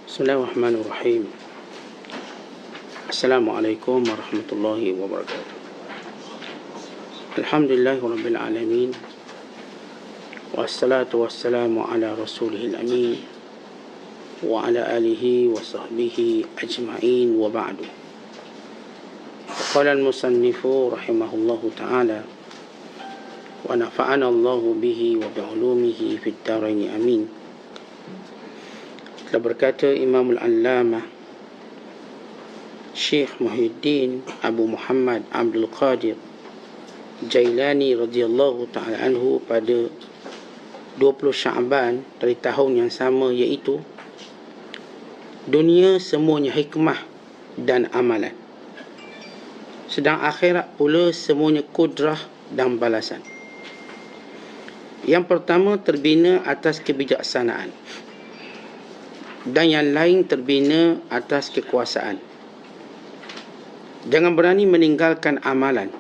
Bismillahirrahmanirrahim. Assalamualaikum warahmatullahi wabarakatuh. Alhamdulillahirabbil alamin. Wassalatu wassalamu ala rasulihil amin wa ala alihi wa sahbihi ajma'in wa ba'du. Qala al-musannifu rahimahullahu ta'ala wa nafa'ana Allahu bihi wa bi'ulumihi fid dharain amin. Telah berkata Imam Al-Allamah Syekh Muhyiddin Abu Muhammad Abdul Qadir Jailani radhiyallahu ta'ala anhu pada 20 Sya'ban dari tahun yang sama, iaitu dunia semuanya hikmah dan amalan, sedang akhirat pula semuanya kudrah dan balasan. Yang pertama terbina atas kebijaksanaan, dan yang lain terbina atas kekuasaan. Jangan berani meninggalkan amalan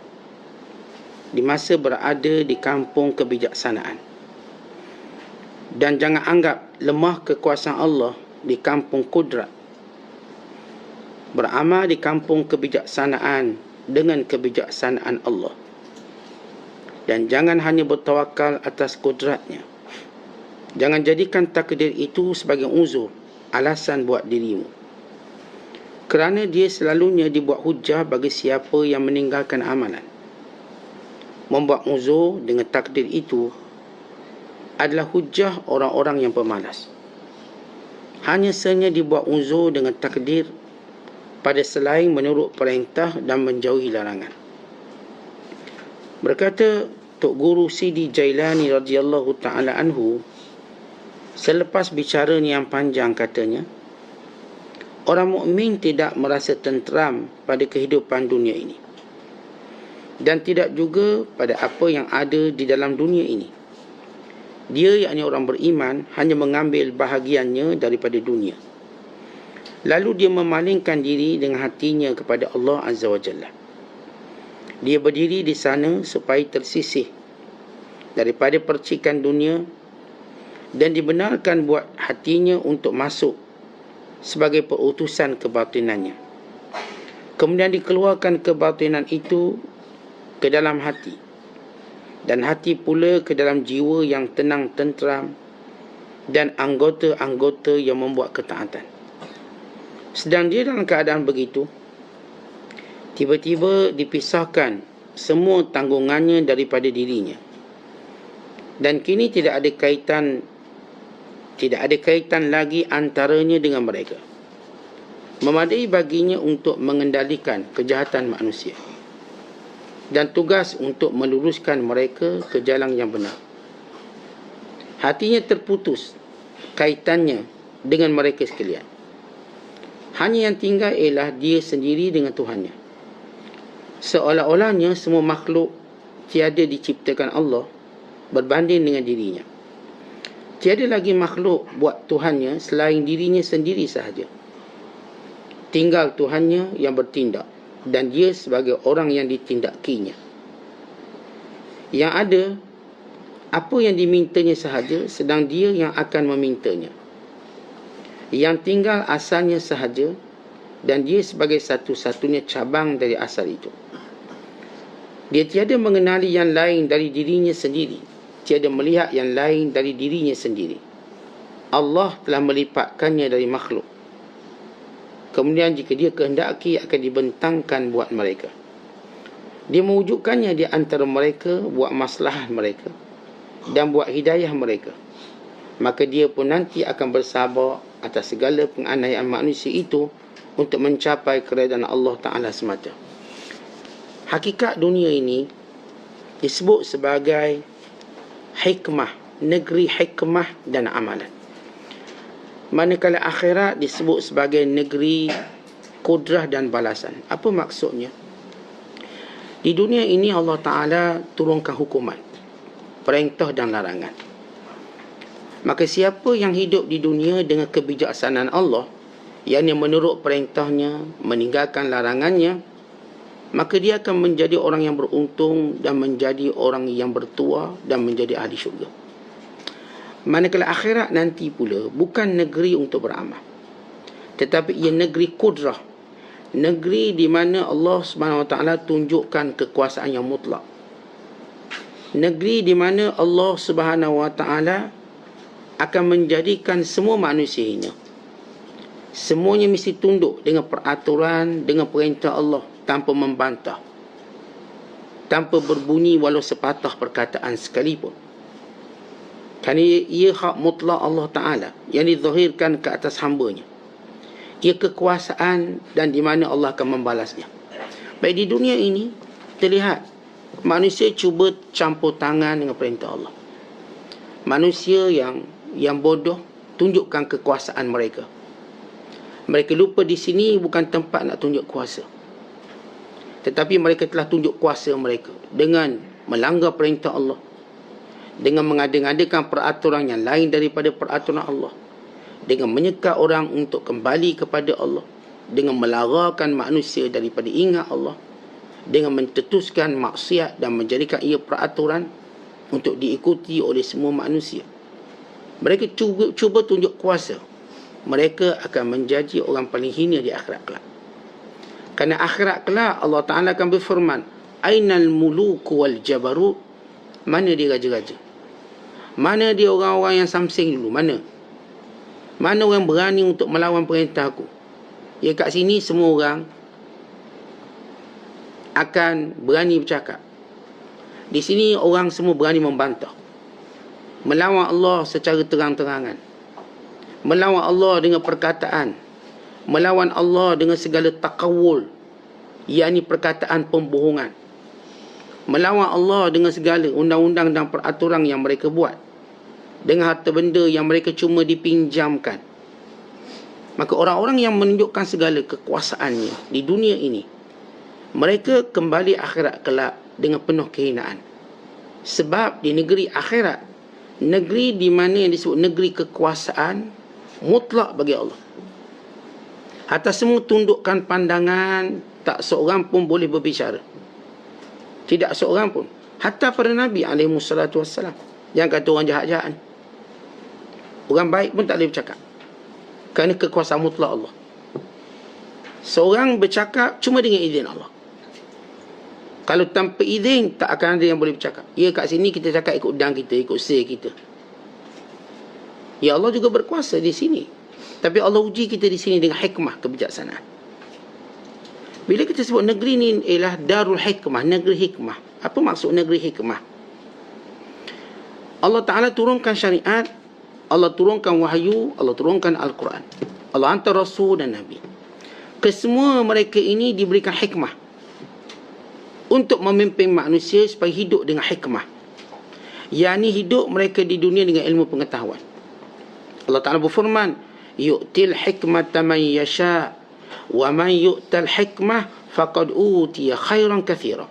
di masa berada di kampung kebijaksanaan, dan jangan anggap lemah kekuasaan Allah di kampung kudrat. Beramal di kampung kebijaksanaan dengan kebijaksanaan Allah, dan jangan hanya bertawakal atas kudratnya. Jangan jadikan takdir itu sebagai uzur, alasan buat dirimu, kerana dia selalunya dibuat hujah bagi siapa yang meninggalkan amalan. Membuat uzur dengan takdir itu adalah hujah orang-orang yang pemalas. Hanya saja dibuat uzur dengan takdir pada selain menurut perintah dan menjauhi larangan. Berkata Tok Guru Sidi Jailani radhiyallahu ta'ala anhu, selepas bicara yang panjang, katanya, orang mukmin tidak merasa tenteram pada kehidupan dunia ini, dan tidak juga pada apa yang ada di dalam dunia ini. Dia, yakni orang beriman, hanya mengambil bahagiannya daripada dunia. Lalu dia memalingkan diri dengan hatinya kepada Allah Azza wa Jalla. Dia berdiri di sana supaya tersisih daripada percikan dunia, dan dibenarkan buat hatinya untuk masuk sebagai perutusan kebatinannya. Kemudian dikeluarkan kebatinan itu ke dalam hati, dan hati pula ke dalam jiwa yang tenang tenteram dan anggota-anggota yang membuat ketaatan. Sedang dia dalam keadaan begitu, tiba-tiba dipisahkan semua tanggungannya daripada dirinya, dan kini tidak ada kaitan lagi antaranya dengan mereka. Memadai baginya untuk mengendalikan kejahatan manusia, dan tugas untuk meluruskan mereka ke jalan yang benar. Hatinya terputus kaitannya dengan mereka sekalian. Hanya yang tinggal ialah dia sendiri dengan Tuhannya. Seolah-olahnya semua makhluk tiada diciptakan Allah berbanding dengan dirinya. Tiada lagi makhluk buat Tuhannya selain dirinya sendiri sahaja. Tinggal Tuhannya yang bertindak, dan dia sebagai orang yang ditindakinya. Yang ada, apa yang dimintanya sahaja, sedang dia yang akan memintanya. Yang tinggal asalnya sahaja, dan dia sebagai satu-satunya cabang dari asal itu. Dia tiada mengenali yang lain dari dirinya sendiri, tiada melihat yang lain dari dirinya sendiri. Allah telah melipatkannya dari makhluk. Kemudian jika dia kehendaki, akan dibentangkan buat mereka. Dia mewujudkannya di antara mereka buat maslahat mereka dan buat hidayah mereka. Maka dia pun nanti akan bersabar atas segala penganiayaan manusia itu untuk mencapai keredaan Allah Ta'ala semata. Hakikat dunia ini disebut sebagai hikmah, negeri hikmah dan amalan. Manakala akhirat disebut sebagai negeri kudrah dan balasan. Apa maksudnya? Di dunia ini Allah Ta'ala turunkan hukuman, perintah dan larangan. Maka siapa yang hidup di dunia dengan kebijaksanaan Allah, yang menurut perintahnya, meninggalkan larangannya, maka dia akan menjadi orang yang beruntung dan menjadi orang yang bertuah dan menjadi ahli syurga. Manakala akhirat nanti pula bukan negeri untuk beramal. tetapi ia negeri kudrah, negeri di mana Allah Subhanahu Wa Taala tunjukkan kekuasaan yang mutlak, negeri di mana Allah Subhanahu Wa Taala akan menjadikan semua manusia hina. Semuanya mesti tunduk dengan peraturan, dengan perintah Allah, tanpa membantah, tanpa berbunyi walau sepatah perkataan sekalipun. Kerana ia hak mutlak Allah Ta'ala yang dizahirkan ke atas hambanya. Ia kekuasaan dan di mana Allah akan membalasnya. Baik di dunia ini, terlihat manusia cuba campur tangan dengan perintah Allah. Manusia yang bodoh tunjukkan kekuasaan mereka. Mereka lupa di sini bukan tempat nak tunjuk kuasa. Tetapi mereka telah tunjuk kuasa mereka dengan melanggar perintah Allah, dengan mengada-ngadakan peraturan yang lain daripada peraturan Allah, dengan menyekat orang untuk kembali kepada Allah, dengan melarangkan manusia daripada ingat Allah, dengan mencetuskan maksiat dan menjadikan ia peraturan untuk diikuti oleh semua manusia. Mereka cuba tunjuk kuasa. Mereka akan menjadi orang paling hina di akhirat kelak. Kerana akhirat kelak Allah Ta'ala akan berfirman, Ainal muluku wal jabarut. Mana dia raja-raja? Mana dia orang-orang yang samsing dulu? Mana orang berani untuk melawan perintah aku? Ya, kat sini semua orang akan berani bercakap. Di sini orang semua berani membantah, melawan Allah secara terang-terangan, melawan Allah dengan perkataan, melawan Allah dengan segala takawul, yakni perkataan pembohongan, melawan Allah dengan segala undang-undang dan peraturan yang mereka buat, dengan harta benda yang mereka cuma dipinjamkan. Maka orang-orang yang menunjukkan segala kekuasaannya di dunia ini, mereka kembali akhirat kelak dengan penuh kehinaan. Sebab di negeri akhirat, negeri di mana yang disebut negeri kekuasaan mutlak bagi Allah, atas semua tundukkan pandangan, tak seorang pun boleh berbicara. Tidak seorang pun. Hatta para Nabi SAW yang kata orang jahat-jahat, orang baik pun tak boleh bercakap, kerana kekuasaan mutlak Allah. Seorang bercakap cuma dengan izin Allah. Kalau tanpa izin, tak akan ada yang boleh bercakap. Ya, kat sini kita cakap ikut dan kita, ikut say kita. Ya, Allah juga berkuasa di sini. Tapi Allah uji kita di sini dengan hikmah, kebijaksanaan. Bila kita sebut negeri ni ialah darul hikmah, negeri hikmah. Apa maksud negeri hikmah? Allah Ta'ala turunkan syariat, Allah turunkan wahyu, Allah turunkan Al-Quran. Allah hantar Rasul dan Nabi. Kesemua mereka ini diberikan hikmah untuk memimpin manusia supaya hidup dengan hikmah. Yani hidup mereka di dunia dengan ilmu pengetahuan. Allah Ta'ala berfirman, yu'til hikmata man yasha' wa man yu'tal hikmah faqad utiya khairan kathira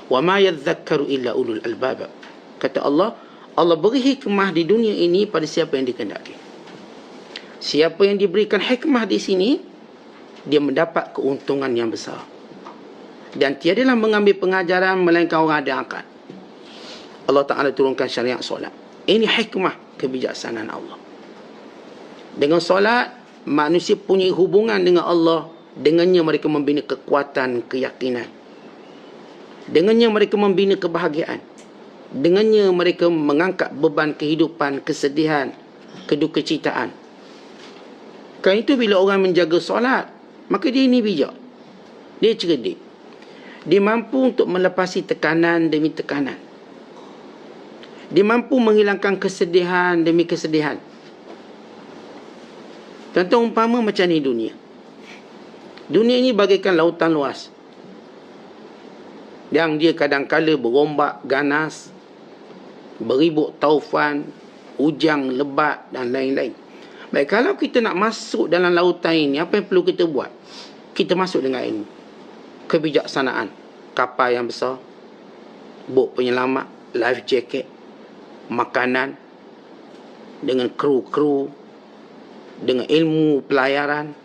wa ma yadhakkaru illa ulul albab. Kata Allah, Allah beri hikmah di dunia ini pada siapa yang dikehendaki. Siapa yang diberikan hikmah di sini, dia mendapat keuntungan yang besar. Dan tiadalah mengambil pengajaran melainkan orang ada akal. Allah Ta'ala turunkan syariat solat. Ini hikmah kebijaksanaan Allah. Dengan solat, manusia punya hubungan dengan Allah. Dengannya mereka membina kekuatan, keyakinan. Dengannya mereka membina kebahagiaan. Dengannya mereka mengangkat beban kehidupan, kesedihan, kedukecitaan. Kerana itu bila orang menjaga solat, maka dia ini bijak. Dia cerdik. Dia mampu untuk melepasi tekanan demi tekanan. Dia mampu menghilangkan kesedihan demi kesedihan. Contoh umpama macam ni dunia. Dunia ini bagaikan lautan luas, yang dia kadang-kala berombak ganas, beribut taufan, hujang lebat dan lain-lain. Baik, kalau kita nak masuk dalam lautan ini, apa yang perlu kita buat? Kita masuk dengan ilmu, kebijaksanaan, kapal yang besar, bot penyelamat, life jacket, makanan, dengan kru-kru, dengan ilmu pelayaran.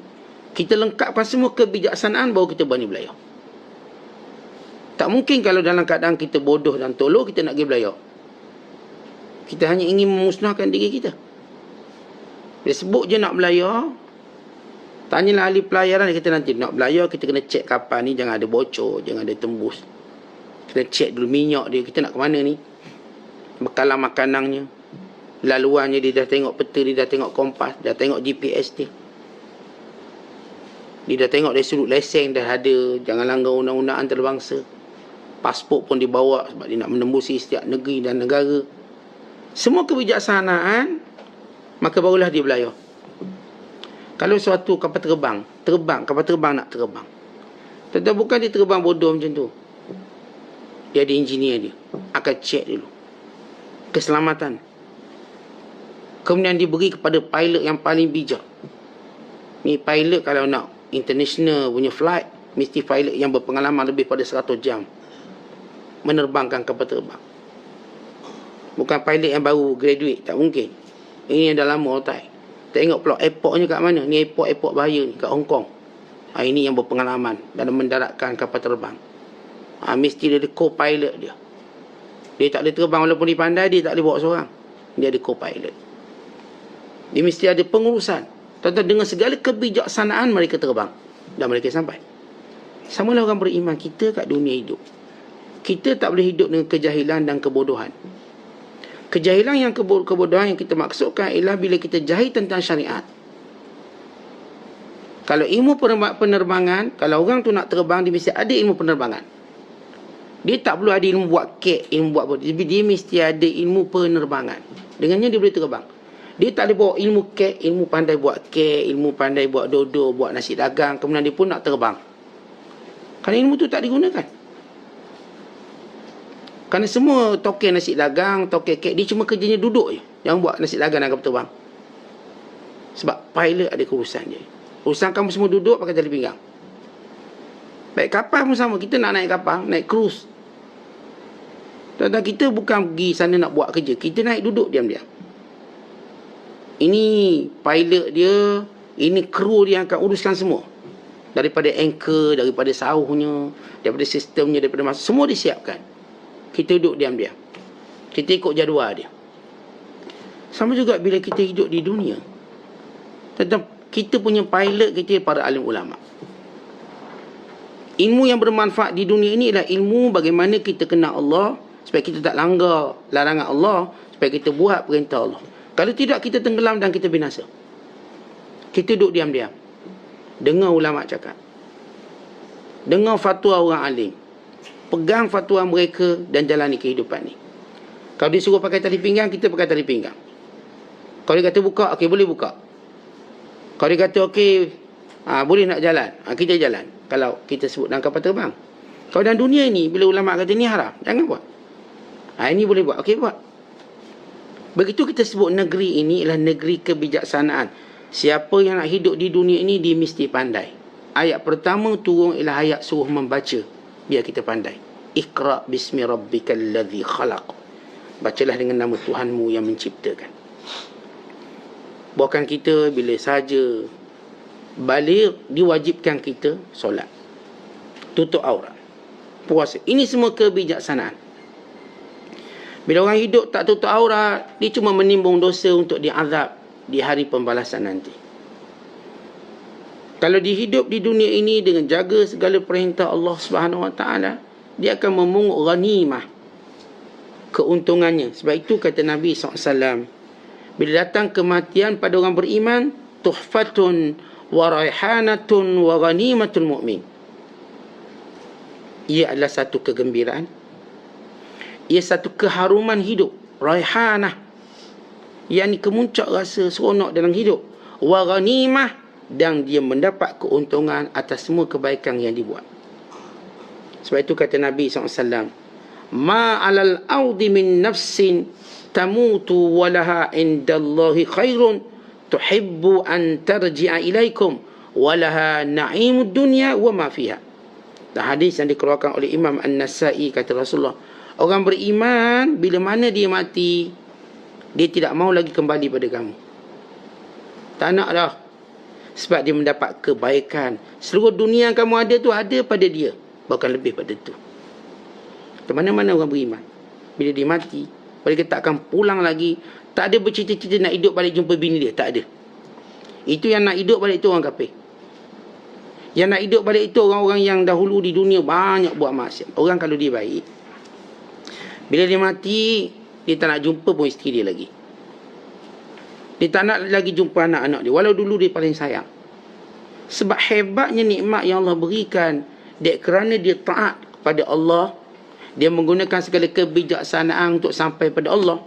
Kita lengkapkan semua kebijaksanaan baru kita berani belayar. Tak mungkin kalau dalam keadaan kita bodoh dan tolol kita nak pergi belayar. Kita hanya ingin memusnahkan diri kita. Dia sebut je nak belayar, Tanyalah ahli pelayaran, dia kata nanti nak belayar kita kena cek kapal ni jangan ada bocor, jangan ada tembus. Kena cek dulu minyak dia, kita nak ke mana ni, bekalan makanannya, laluannya, dia dah tengok peta, dia dah tengok kompas, dah tengok GPS dia. Dia dah tengok dari sudut lesen dah ada, jangan langgar undang-undang antarabangsa. Pasport pun dibawa sebab dia nak menembusi setiap negeri dan negara. Semua kebijaksanaan, maka barulah dia belayar. Kalau suatu kapal terbang, kapal terbang nak terbang. Tetapi bukan dia terbang bodoh macam tu. Dia ada engineer dia. Akan cek dulu keselamatan. Kemudian diberi kepada pilot yang paling bijak. Ni pilot kalau nak international punya flight, mesti pilot yang berpengalaman lebih pada 100 jam menerbangkan kapal terbang. Bukan pilot yang baru graduate, tak mungkin. Ini yang dah lama otak. Tengok pula airportnya kat mana. Ni airport bahaya ni, kat Hong Kong. Ini yang berpengalaman dalam mendaratkan kapal terbang. Mesti dia ada co-pilot dia. Dia tak boleh terbang walaupun dia pandai, dia tak boleh bawa seorang. Dia ada co-pilot. Dia mesti ada pengurusan. Tuan-tuan, dengan segala kebijaksanaan mereka terbang dan mereka sampai. Samalah orang beriman kita kat dunia hidup. Kita tak boleh hidup dengan kejahilan dan kebodohan. Kejahilan yang kebodohan yang kita maksudkan ialah bila kita jahil tentang syariat. Kalau ilmu penerbangan, kalau orang tu nak terbang, dia mesti ada ilmu penerbangan. Dia tak perlu ada ilmu buat kek, ilmu buat apa. Tapi dia mesti ada ilmu penerbangan. Dengannya dia boleh terbang. Dia tak boleh bawa ilmu kek, ilmu pandai buat kek, ilmu pandai buat dodo, buat nasi dagang. Kemudian dia pun nak terbang. Kerana ilmu tu tak digunakan. Kerana semua token nasi dagang, token kek, dia cuma kerjanya duduk je. Yang buat nasi dagang dan kapal terbang. Sebab pilot ada keurusan je. Urusan kamu semua duduk pakai tali pinggang. Baik kapal pun sama. Kita nak naik kapal, naik cruise. Tuan-tuan, kita bukan pergi sana nak buat kerja. Kita naik duduk diam-diam. Ini pilot dia, ini kru dia yang akan uruskan semua. Daripada anchor, daripada sauhnya, daripada sistemnya, daripada masa, semua disiapkan. Kita duduk diam-diam. Kita ikut jadual dia. Sama juga bila kita hidup di dunia. Tentang kita punya pilot, kita para alim ulama. Ilmu yang bermanfaat di dunia ini adalah ilmu bagaimana kita kenal Allah, supaya kita tak langgar larangan Allah, supaya kita buat perintah Allah. Kalau tidak, kita tenggelam dan kita binasa. Kita duduk diam-diam. Dengar ulama cakap. Dengar fatwa orang alim. Pegang fatwa mereka dan jalani kehidupan ni. Kalau dia suruh pakai tali pinggang, kita pakai tali pinggang. Kalau dia kata buka, okey, boleh buka. Kalau dia kata okey, boleh nak jalan, kita jalan. Kalau kita sebut dalam kapal terbang. Kalau dalam dunia ini, bila ulama kata ni haram, jangan buat. Ini boleh buat, okey buat. Begitu kita sebut negeri ini ialah negeri kebijaksanaan. Siapa yang nak hidup di dunia ini, dia mesti pandai. Ayat pertama turun ialah ayat suruh membaca. Biar kita pandai. Iqra' bismi rabbikal ladzi khalaq. Bacalah dengan nama Tuhanmu yang menciptakan. Bukan kita bila saja balik, diwajibkan kita solat, tutup aurat, puasa. Ini semua kebijaksanaan. Bila orang hidup tak tutup aurat, dia cuma menimbung dosa untuk diazab di hari pembalasan nanti. Kalau dia hidup di dunia ini dengan jaga segala perintah Allah Subhanahu Wa Taala, dia akan memungut ghanimah, keuntungannya. Sebab itu kata Nabi SAW, bila datang kematian pada orang beriman, tuhfatun wa raihanatun wa ghanimatul mu'min. Ia adalah satu kegembiraan. Ia satu keharuman hidup. Raihanah, yang kemuncak rasa seronok dalam hidup. Wa ghanimah, dan dia mendapat keuntungan atas semua kebaikan yang dibuat. Sebab itu kata Nabi SAW, ma alal ardi min nafsin tamutu walaha indallahi khairun tuhibbu an tarji'a ilaikum walaha na'imud dunya wa ma fiha. Dan hadis yang dikeluarkan oleh Imam An-Nasai, kata Rasulullah, orang beriman bila mana dia mati, dia tidak mau lagi kembali pada kamu. Tak nak dah. Sebab dia mendapat kebaikan. Seluruh dunia yang kamu ada tu ada pada dia, bahkan lebih pada tu. Ke mana-mana orang beriman, bila dia mati, mereka tak akan pulang lagi. Tak ada bercita-cita nak hidup balik jumpa bini dia. Tak ada. Itu yang nak hidup balik tu orang kafir. Yang nak hidup balik itu orang-orang yang dahulu di dunia banyak buat maksiat. Orang kalau dia baik, bila dia mati, dia tak nak jumpa pun isteri dia lagi. Dia tak nak lagi jumpa anak-anak dia, walau dulu dia paling sayang. Sebab hebatnya nikmat yang Allah berikan, dek kerana dia taat kepada Allah, dia menggunakan segala kebijaksanaan untuk sampai pada Allah,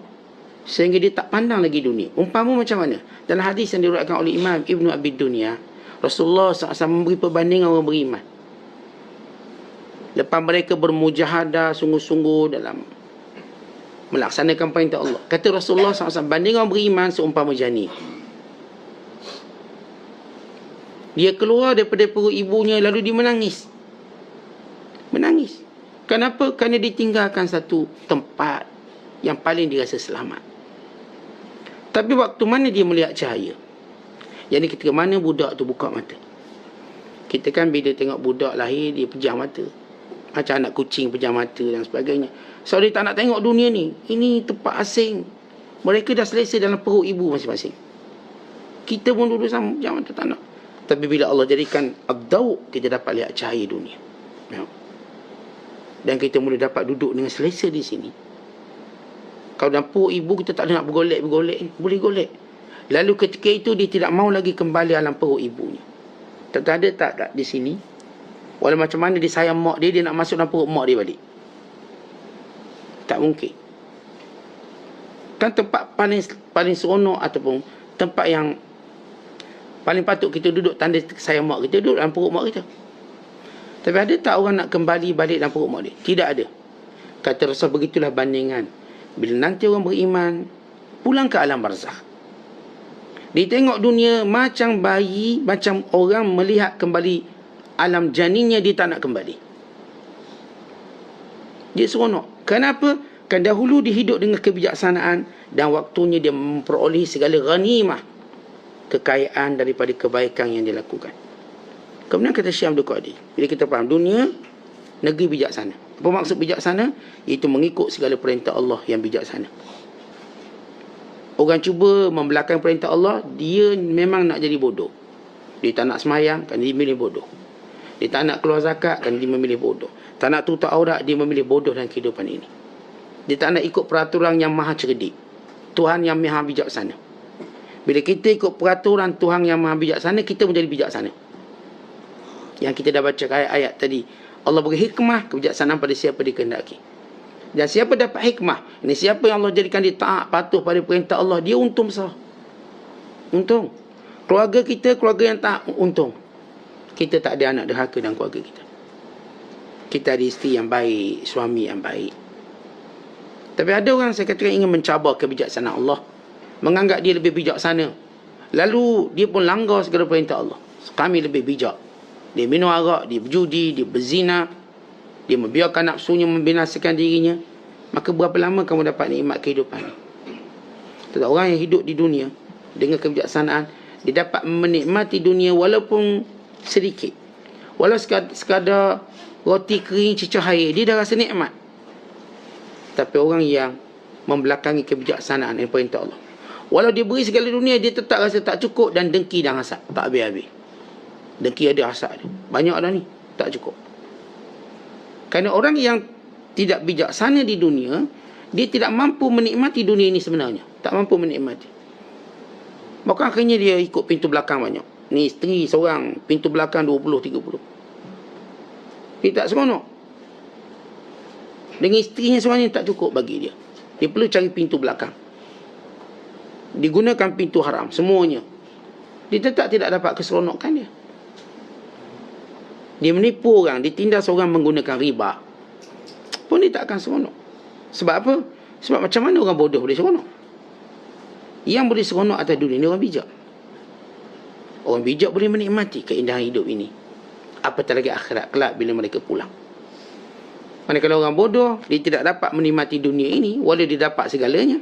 sehingga dia tak pandang lagi dunia. Umpama macam mana? Dalam hadis yang diriwayatkan oleh Imam Ibn Abi Dunya, Rasulullah SAW memberi perbandingan orang beriman. Lepas mereka bermujahadah sungguh-sungguh dalam melaksanakan perintah Allah, kata Rasulullah SAW, banding orang beriman seumpama janin. Dia keluar daripada perut ibunya, lalu dia menangis. Menangis. Kenapa? Kerana ditinggalkan satu tempat yang paling dirasa selamat. Tapi waktu mana dia melihat cahaya, yang ni ketika mana budak tu buka mata. Kita kan bila tengok budak lahir, dia pejam mata, macam anak kucing pejam mata dan sebagainya. So dia tak nak tengok dunia ni. Ini tempat asing. Mereka dah selesa dalam perut ibu masing-masing. Kita pun dulu sama, pejam mata, tak nak. Tapi bila Allah jadikan abdau, kita dapat lihat cahaya dunia. Dan kita mula dapat duduk dengan selesa di sini. Kalau dalam perut ibu kita tak ada nak bergolek, boleh golek. Lalu ketika itu dia tidak mau lagi kembali alam perut ibunya. Tak ada tak di sini. Walau macam mana dia sayang mak dia, dia nak masuk dalam perut mak dia balik. Tak mungkin. Kan tempat paling seronok ataupun tempat yang paling patut kita duduk tanda sayang mak kita, duduk dalam perut mak kita. Tapi ada tak orang nak kembali balik dalam perut mak dia? Tidak ada. Kata Rasul, begitulah bandingan bila nanti orang beriman pulang ke alam barzakh. Dia tengok dunia macam bayi, macam orang melihat kembali alam janinnya, dia tak nak kembali. Dia seronok. Kenapa? Kan dahulu dia hidup dengan kebijaksanaan, dan waktunya dia memperoleh segala ghanimah, kekayaan daripada kebaikan yang dia lakukan. Kemudian kata Syekh Abdul Qadir, bila kita faham dunia negeri bijaksana. Apa maksud bijaksana? Itu mengikut segala perintah Allah yang bijaksana. Orang cuba membelakang perintah Allah, dia memang nak jadi bodoh. Dia tak nak semayang, kan dia memilih bodoh. Dia tak nak keluar zakat, kan dia memilih bodoh. Tak nak tutup aurat, dia memilih bodoh dalam kehidupan ini. Dia tak nak ikut peraturan yang maha cerdik, Tuhan yang maha bijaksana. Bila kita ikut peraturan Tuhan yang maha bijaksana, kita menjadi bijaksana. Yang kita dah baca ayat-ayat tadi, Allah beri hikmah, kebijaksanaan pada siapa dikehendaki. Dan siapa dapat hikmah, ini siapa yang Allah jadikan dia taat, patuh pada perintah Allah, dia untung besar. Untung. Keluarga kita, keluarga yang taat, untung. Kita tak ada anak derhaka dalam keluarga kita. Kita ada isteri yang baik, suami yang baik. Tapi ada orang, saya katakan, ingin mencabar kebijaksanaan Allah, menganggap dia lebih bijaksana, lalu dia pun langgar segala perintah Allah. Kami lebih bijak. Dia minum arak, dia berjudi, dia berzina, dia membiarkan nafsunya membinasakan dirinya. Maka berapa lama kamu dapat nikmat kehidupan ni? Tetapi orang yang hidup di dunia dengan kebijaksanaan, dia dapat menikmati dunia walaupun sedikit. Walau sekadar roti kering cicah air, dia dah rasa nikmat. Tapi orang yang membelakangi kebijaksanaan dan perintah Allah, walau dia beri segala dunia, dia tetap rasa tak cukup, dan dengki dan hasad tak habis-habis. Dengki ada, hasad ada. Banyak dah ni, tak cukup. Kerana orang yang tidak bijaksana di dunia, dia tidak mampu menikmati dunia ini sebenarnya. Tak mampu menikmati. Maka akhirnya dia ikut pintu belakang banyak. Ni isteri seorang, pintu belakang 20-30. Dia tak seronok. Dengan isterinya seorang ni tak cukup bagi dia. Dia perlu cari pintu belakang. Digunakan pintu haram semuanya. Dia tetap tidak dapat keseronokan dia. Dia menipu orang, dia tindas orang menggunakan riba, pun dia tak akan seronok. Sebab apa? Sebab macam mana orang bodoh boleh seronok? Yang boleh seronok atas dunia ni orang bijak. Orang bijak boleh menikmati keindahan hidup ini, apatah lagi akhirat kelak bila mereka pulang. Manakala orang bodoh, dia tidak dapat menikmati dunia ini, walau dia dapat segalanya,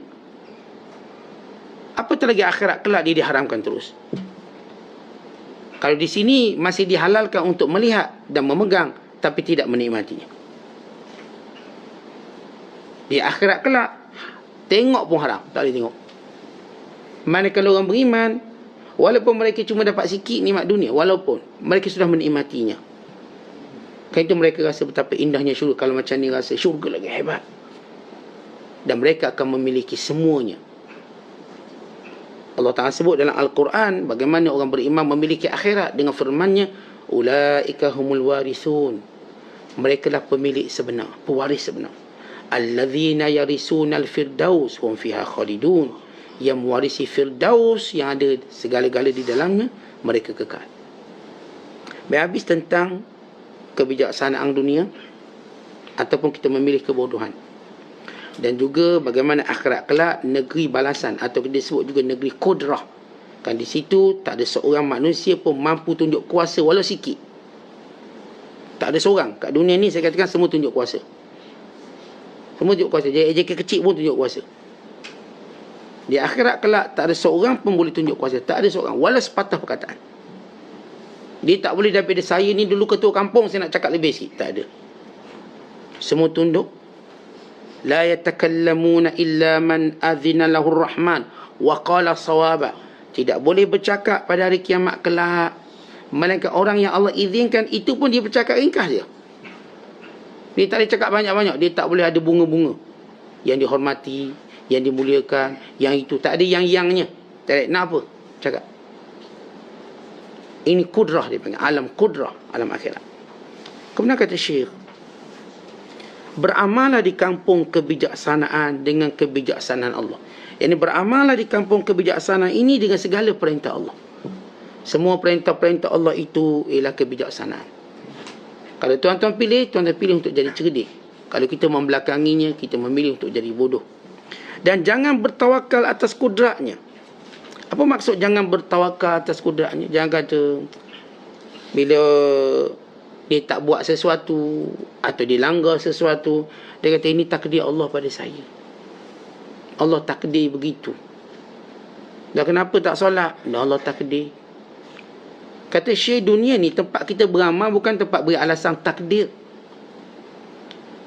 apatah lagi akhirat kelak dia diharamkan terus. Kalau di sini masih dihalalkan untuk melihat dan memegang, tapi tidak menikmatinya, di akhirat kelak tengok pun haram, tak boleh tengok. Manakala orang beriman, Walaupun mereka cuma dapat sikit nikmat dunia, walaupun mereka sudah menikmatinya. Kan itu mereka rasa betapa indahnya syurga. Kalau macam ni rasa syurga lagi hebat. Dan mereka akan memiliki semuanya. Allah Ta'ala sebut dalam Al-Quran bagaimana orang beriman memiliki akhirat dengan firman-Nya, ulaika humul warithun. Mereka lah pemilik sebenar, pewaris sebenar. Alladzina yarisuna al-firdaus hum fiha khalidun. Yang mewarisi firdaus yang ada segala-gala di dalamnya, mereka kekal. Habis tentang kebijaksanaan dunia ataupun kita memilih kebodohan. Dan juga bagaimana akhirat kelak negeri balasan atau disebut juga negeri qudrah. Kan di situ tak ada seorang manusia pun mampu tunjuk kuasa walau sikit. Tak ada seorang. Kat dunia ni saya katakan semua tunjuk kuasa. Semua tunjuk kuasa. JKT kecil pun tunjuk kuasa. Di akhirat kelak tak ada seorang pun boleh tunjuk kuasa. Tak ada seorang. Walau sepatah perkataan. Dia tak boleh daripada saya ni dulu ketua kampung saya nak cakap lebih sikit. Tak ada. Semua tunduk. La yatakallamuna illa man adhina lahur rahman wa qala sawaba. Tidak boleh bercakap pada hari kiamat kelak melainkan orang yang Allah izinkan, itu pun dia bercakap ringkas je. Dia tak boleh cakap banyak-banyak. Dia tak boleh ada bunga-bunga yang dihormati, yang dimuliakan, yang itu. Tak ada yang-yangnya. Tak ada. Nak apa? Cakap. Ini kudrah dia panggil. Alam kudrah. Alam akhirat. Kemudian kata Syekh, beramalah di kampung kebijaksanaan dengan kebijaksanaan Allah. Yang ini beramalah di kampung kebijaksanaan ini dengan segala perintah Allah. Semua perintah-perintah Allah itu ialah kebijaksanaan. Kalau tuan-tuan pilih untuk jadi cerdik. Kalau kita membelakanginya, kita memilih untuk jadi bodoh. Dan jangan bertawakal atas kudratnya. Apa maksud jangan bertawakal atas kudratnya? Jangan kata bila dia tak buat sesuatu atau dia langgar sesuatu, dia kata ini takdir Allah pada saya. Allah takdir begitu. Dan kenapa tak solat? Dan Allah takdir. Kata Syekh, dunia ni tempat kita beramal bukan tempat beri alasan takdir.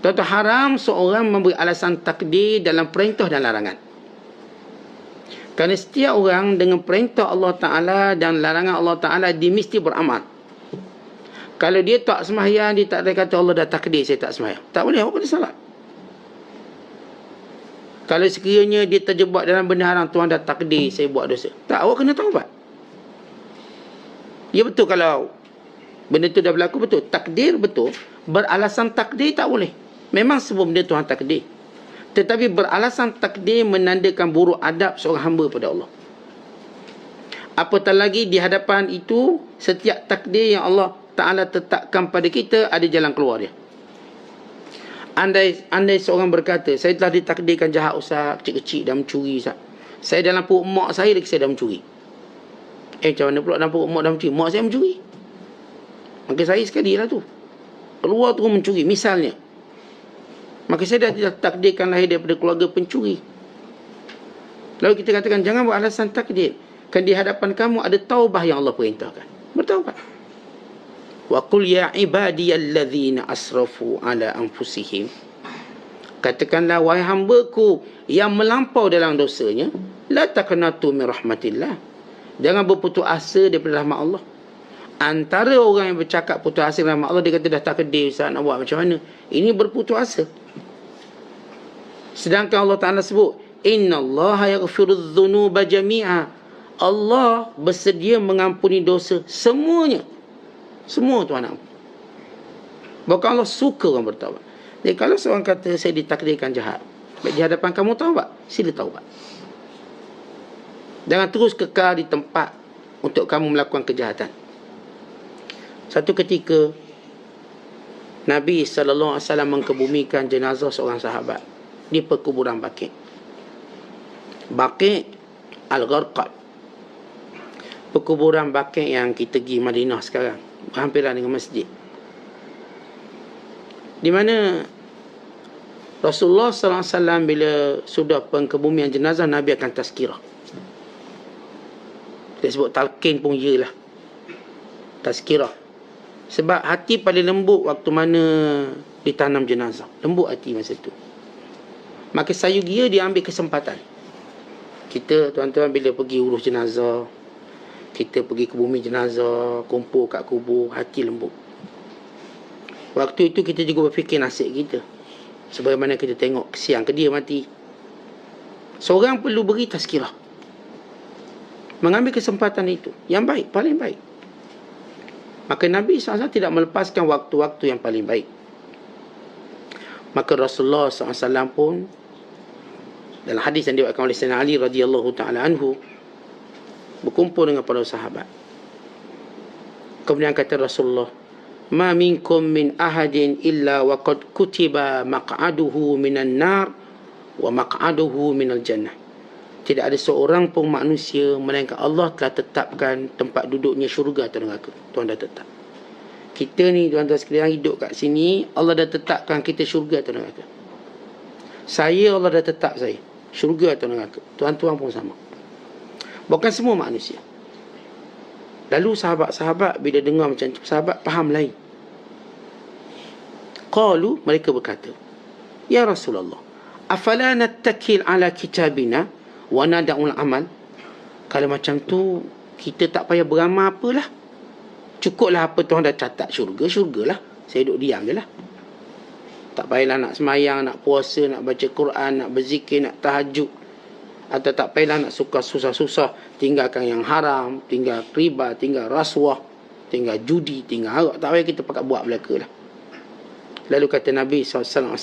Tentu haram seorang memberi alasan takdir dalam perintah dan larangan. Kerana setiap orang dengan perintah Allah Ta'ala dan larangan Allah Ta'ala, dia mesti beramal. Kalau dia tak sembahyang, dia tak ada kata Allah dah takdir saya tak sembahyang. Tak boleh, awak kena salat. Kalau sekiranya dia terjebak dalam benda haram, Tuhan dah takdir saya buat dosa. Tak, awak kena taubat. Ya betul, kalau benda tu dah berlaku, betul. Takdir betul. Beralasan takdir tak boleh. Memang sebelum benda Tuhan takdir. Tetapi beralasan takdir menandakan buruk adab seorang hamba pada Allah. Apatah lagi di hadapan itu, setiap takdir yang Allah Ta'ala tetapkan pada kita, ada jalan keluar dia. Andai seorang berkata, saya telah ditakdirkan jahat Ustaz, kecil-kecil dah mencuri Ustaz. Saya dalam perut mak saya lagi saya dah mencuri. Macam mana pula dalam perut mak dah mencuri? Mak saya mencuri. Maka saya sekali lah tu. Keluar tu mencuri, misalnya. Maka saya dah takdirkan lahir daripada keluarga pencuri. Lalu kita katakan, jangan buat alasan takdir. Kan di hadapan kamu ada taubah yang Allah perintahkan. Bertaubat. Wa qul ya ibadiyalladzina asrafu ala anfusihim. Katakanlah, wahai hamba-Ku yang melampau dalam dosanya, la taqnatu min rahmatillah. Jangan berputus asa daripada rahmat Allah. Antara orang yang bercakap putus asa rahmat Allah, dia kata dah takdir Ustaz, nak buat macam mana? Ini berputus asa. Sedangkan Allah Ta'ala sebut, innallaha yaghfirudz dzunuba jami'a. Allah bersedia mengampuni dosa semuanya. Semua Tuhan ampun. Bahkan Allah suka orang bertaubat. Jadi kalau seorang kata saya ditakdirkan jahat, baik di hadapan kamu taubat, sila taubat. Jangan terus kekal di tempat untuk kamu melakukan kejahatan. Satu ketika Nabi SAW mengkebumikan jenazah seorang sahabat di perkuburan Baqi' Al-Gharqad. Perkuburan Baqi' yang kita pergi Madinah sekarang, hampiran dengan masjid, di mana Rasulullah SAW bila sudah pengkebumian jenazah, Nabi akan tazkirah. Dia sebut talqin pun iyalah, tazkirah. Sebab hati paling lembut waktu mana ditanam jenazah. Lembut hati masa tu. Maka sayugia dia ambil kesempatan. Kita tuan-tuan bila pergi urus jenazah, Kita pergi ke bumi jenazah, kumpul kat kubur, hati lembut. Waktu itu kita juga berfikir nasib kita. Sebagaimana kita tengok kesian ke dia mati. Seorang perlu beri tazkirah. Mengambil kesempatan itu. Yang baik, paling baik. Maka Nabi SAW tidak melepaskan waktu-waktu yang paling baik. Maka Rasulullah SAW pun, dalam hadis yang diriwayatkan oleh Sayyidina Ali radhiyallahu ta'ala anhu, berkumpul dengan para sahabat. Kemudian kata Rasulullah, "Ma minkum min ahadin illa wa qad kutiba maq'aduhu minan nar wa maq'aduhu minal jannah." Tidak ada seorang pun manusia melainkan Allah telah tetapkan tempat duduknya syurga atau neraka. Tuhan dah tetap. Kita ni tuan-tuan sekalian hidup kat sini, Allah dah tetapkan kita syurga atau neraka. Saya, Allah dah tetap saya syurga atau neraka. Tuan-tuan pun sama. Bukan semua manusia. Lalu sahabat-sahabat bila dengar macam tu, sahabat faham lain. Qalu, mereka berkata, "Ya Rasulullah, afala nattakil ala kitabina wa nada'ul amal?" Kalau macam tu, kita tak payah beramal apalah. Cukuplah apa Tuhan dah catat syurgalah. Saya duduk diam je lah. Tak payahlah nak semayang, nak puasa, nak baca Quran, nak berzikir, nak tahajud. Atau tak payahlah nak suka susah-susah, tinggalkan yang haram, tinggal riba, tinggal rasuah, tinggal judi, tinggal arak. Tak payah kita pakai buat belaka lah. Lalu kata Nabi SAW,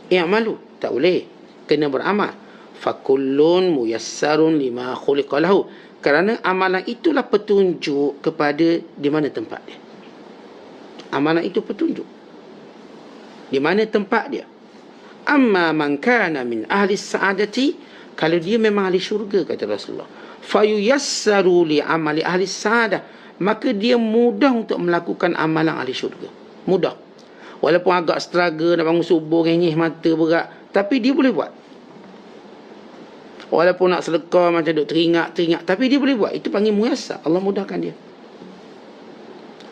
"I'malu." Tak boleh. Kena beramal. Fakullun muyassarun lima khuliqa lahu. Kerana amalan itulah petunjuk kepada di mana tempat dia. Amalan itu petunjuk di mana tempat dia. Amma man kana min ahli sa'adati, kalau dia memang ahli syurga, kata Rasulullah, fayuyassaru li amali ahli sa'adah, maka dia mudah untuk melakukan amalan ahli syurga. Mudah. Walaupun agak struggle, nak bangun subuh, ngenyih mata berat, tapi dia boleh buat. Walaupun nak sedekah macam duk teringat, tapi dia boleh buat. Itu panggil muyassar. Allah mudahkan dia.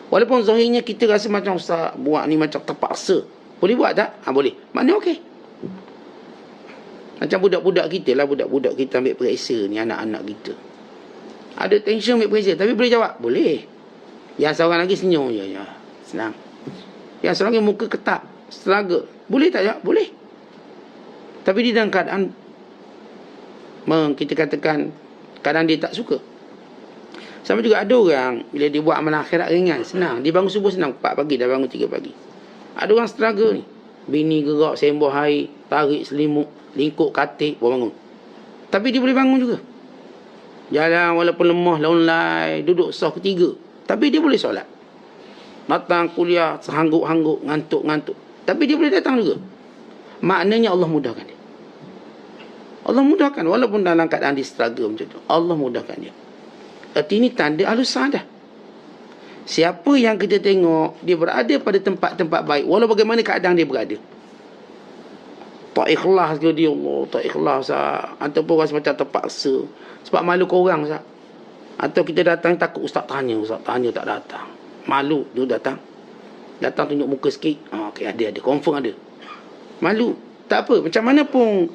Walaupun zahirnya kita rasa macam ustaz buat ni macam terpaksa. Boleh buat tak? Boleh. Maknanya okey. Macam budak-budak kita lah. Budak-budak kita ambil periksa ni, anak-anak kita. Ada tension ambil periksa, tapi boleh jawab? Boleh. Yang seorang lagi senyum je. Ya, senang. Yang seorang lagi muka ketak, struggle. Boleh tak jawab? Boleh. Tapi dia dalam keadaan, kita katakan, kadang dia tak suka. Sama juga ada orang, bila dia buat amalan akhirat ringan, senang. Dia bangun subuh senang, 4 pagi, dah bangun 3 pagi. Ada orang struggle ni. Bini gerak, sembuh air, tarik selimut, lingkup katil, baru bangun. Tapi dia boleh bangun juga. Jalan walaupun lemah, lonlai, duduk sah ketiga. Tapi dia boleh solat. Datang kuliah, sehangguk-hangguk, ngantuk-ngantuk. Tapi dia boleh datang juga. Maknanya Allah mudahkan dia. Allah mudahkan. Walaupun dalam keadaan dia struggle macam tu, Allah mudahkan dia. Arti ini tanda ahlus sa'adah. Siapa yang kita tengok, dia berada pada tempat-tempat baik, walau bagaimana keadaan dia berada. Tak ikhlas ke dia, Allah, tak ikhlas sah. Ataupun rasa macam terpaksa. Sebab malu korang sah. Atau kita datang takut ustaz tanya tak datang. Malu dia datang. Datang tunjuk muka sikit. Okey, ada, confirm ada. Malu. Tak apa, macam mana pun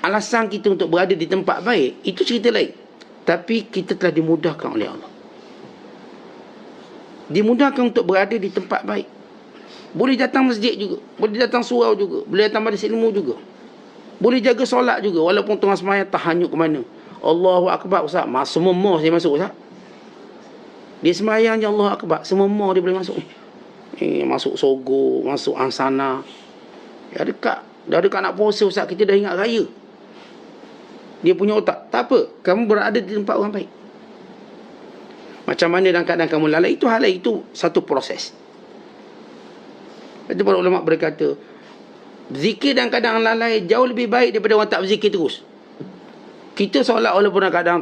alasan kita untuk berada di tempat baik, itu cerita lain. Tapi kita telah dimudahkan oleh Allah. Dimudahkan untuk berada di tempat baik. Boleh datang masjid juga, boleh datang surau juga, boleh datang majlis ilmu juga, boleh jaga solat juga. Walaupun tengah semayang tahanyuk ke mana, Allahu Akbar, ustaz, semua saya masuk, ustaz. Dia semayang je Allahu Akbar, semua dia boleh masuk. Masuk sogo, masuk ansana. Dah dekat nak puasa, ustaz, kita dah ingat raya. Dia punya otak, tak apa, kamu berada di tempat orang baik. Macam mana dalam keadaan kamu lalai, itu hal lain, itu satu proses. Itu para ulama berkata, zikir dalam keadaan lalai jauh lebih baik daripada orang tak berzikir terus. Kita solat walaupun dalam keadaan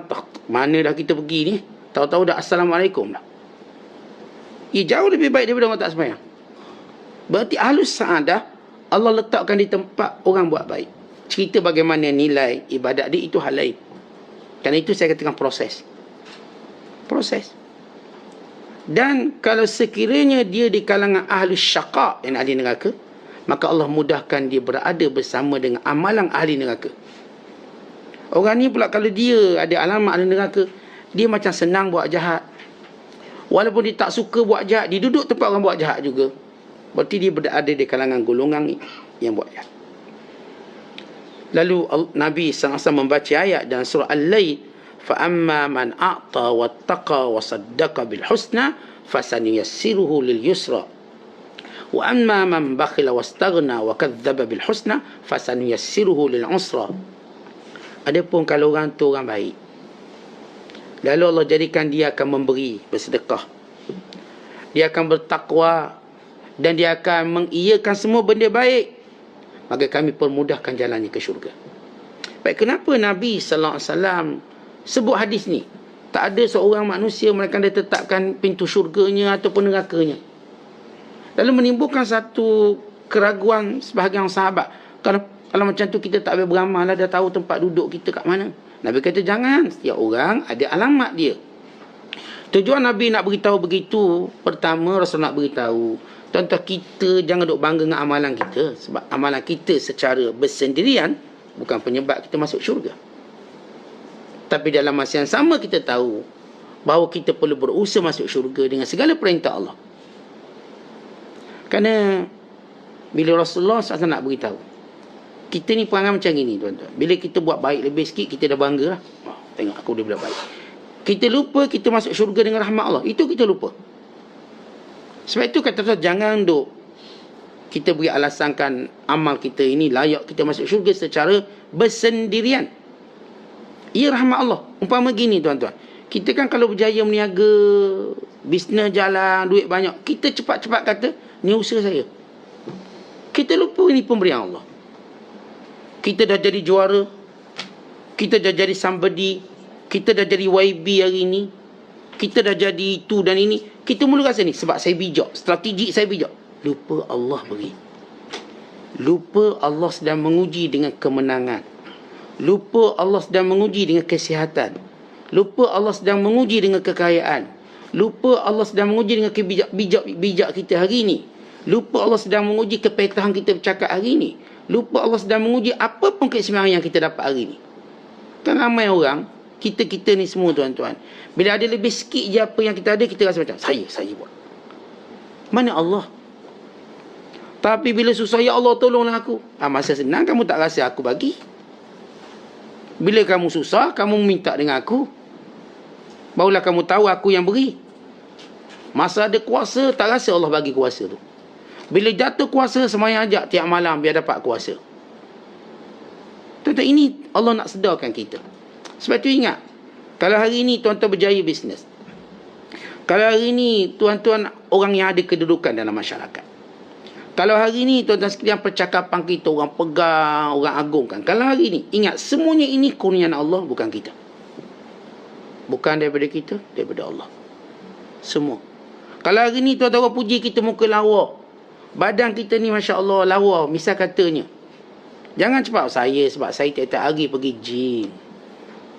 mana dah kita pergi ni, tahu-tahu dah Assalamualaikum dah. Jauh lebih baik daripada orang tak sembahyang. Berarti ahlus sa'adah Allah letakkan di tempat orang buat baik. Cerita bagaimana nilai ibadat dia, itu hal lain. Kerana itu saya katakan proses. Dan kalau sekiranya dia di kalangan ahli syaqa, yang ahli neraka, maka Allah mudahkan dia berada bersama dengan amalan ahli neraka. Orang ni pula kalau dia ada alamat ahli neraka, dia macam senang buat jahat, Walaupun dia tak suka buat jahat, dia duduk tempat orang buat jahat juga. Berarti dia berada di kalangan golongan yang buat jahat. Lalu Nabi SAW membaca ayat dalam surah Al-Lail, فَأَمَّا مَنْ أَعْطَى وَاتَّقَى وَصَدَّقَ بِالْحُسْنَى فَسَنُيَسِّرُهُ لِلْيُسْرَى وَأَمَّا مَنْ بَخِلَ وَاسْتَغْنَى وَكَذَّبَ بِالْحُسْنَى فَسَنُيَسِّرُهُ لِلْعُسْرَى. Adapun kalau orang tu orang baik, lalu Allah jadikan dia akan memberi, bersedekah, dia akan bertakwa, dan dia akan mengiyakan semua benda baik, maka kami permudahkan jalannya ke syurga. Baik, kenapa Nabi SAW sebut hadis ni? Tak ada seorang manusia melainkan dia tetapkan pintu syurganya ataupun nerakanya. Lalu menimbulkan satu keraguan sebahagian sahabat. Kalau macam tu kita tak boleh beramal lah, dah tahu tempat duduk kita kat mana. Nabi kata jangan, setiap orang ada alamat dia. Tujuan Nabi nak beritahu begitu, pertama Rasul nak beritahu, tuan-tuan, kita jangan duk bangga dengan amalan kita. Sebab amalan kita secara bersendirian bukan penyebab kita masuk syurga. Tapi dalam masa yang sama kita tahu bahawa kita perlu berusaha masuk syurga dengan segala perintah Allah. Kerana bila Rasulullah SAW nak beritahu, kita ni perangai macam ini, tuan-tuan. Bila kita buat baik lebih sikit, kita dah bangga lah. Tengok aku dia buat baik. Kita lupa kita masuk syurga dengan rahmat Allah. Itu kita lupa. Sebab itu kata tuan, jangan duk kita beri alasankan amal kita ini layak kita masuk syurga secara bersendirian. Ia rahmat Allah. Umpama gini, tuan-tuan, kita kan kalau berjaya meniaga, bisnes jalan, duit banyak, kita cepat-cepat kata ni usaha saya. Kita lupa ini pemberian Allah. Kita dah jadi juara, kita dah jadi somebody, kita dah jadi YB hari ini, kita dah jadi itu dan ini. Kita mula rasa ni sebab saya bijak, strategi saya bijak. Lupa Allah beri. Lupa Allah sedang menguji dengan kemenangan. Lupa Allah sedang menguji dengan kesihatan. Lupa Allah sedang menguji dengan kekayaan. Lupa Allah sedang menguji dengan bijak kita hari ini. Lupa Allah sedang menguji kepetahan kita bercakap hari ini. Lupa Allah sedang menguji apa pun keistimewaan yang kita dapat hari ini. Kan ramai orang, kita ni semua, tuan-tuan, bila ada lebih sikit je apa yang kita ada, kita rasa macam saya buat. Mana Allah? Tapi bila susah, ya Allah tolonglah aku. Masa senang kamu tak rasa aku bagi. Bila kamu susah, kamu minta dengan aku, barulah kamu tahu aku yang beri. Masa ada kuasa, tak rasa Allah bagi kuasa tu. Bila jatuh kuasa, semayang ajak tiap malam biar dapat kuasa. Tuan-tuan, ini Allah nak sedarkan kita. Sebab tu ingat, kalau hari ini tuan-tuan berjaya bisnes, kalau hari ini tuan-tuan orang yang ada kedudukan dalam masyarakat, kalau hari ini tuan-tuan sekalian percakapan kita orang pegang, orang agungkan, kalau hari ini, ingat, semuanya ini kurniaan Allah, bukan kita. Bukan daripada kita, daripada Allah. Semua. Kalau hari ini tuan-tuan orang puji kita muka lawa, badan kita ni Masya Allah lawa, misal katanya, jangan cepat saya sebab saya tiap-tiap hari pergi gym,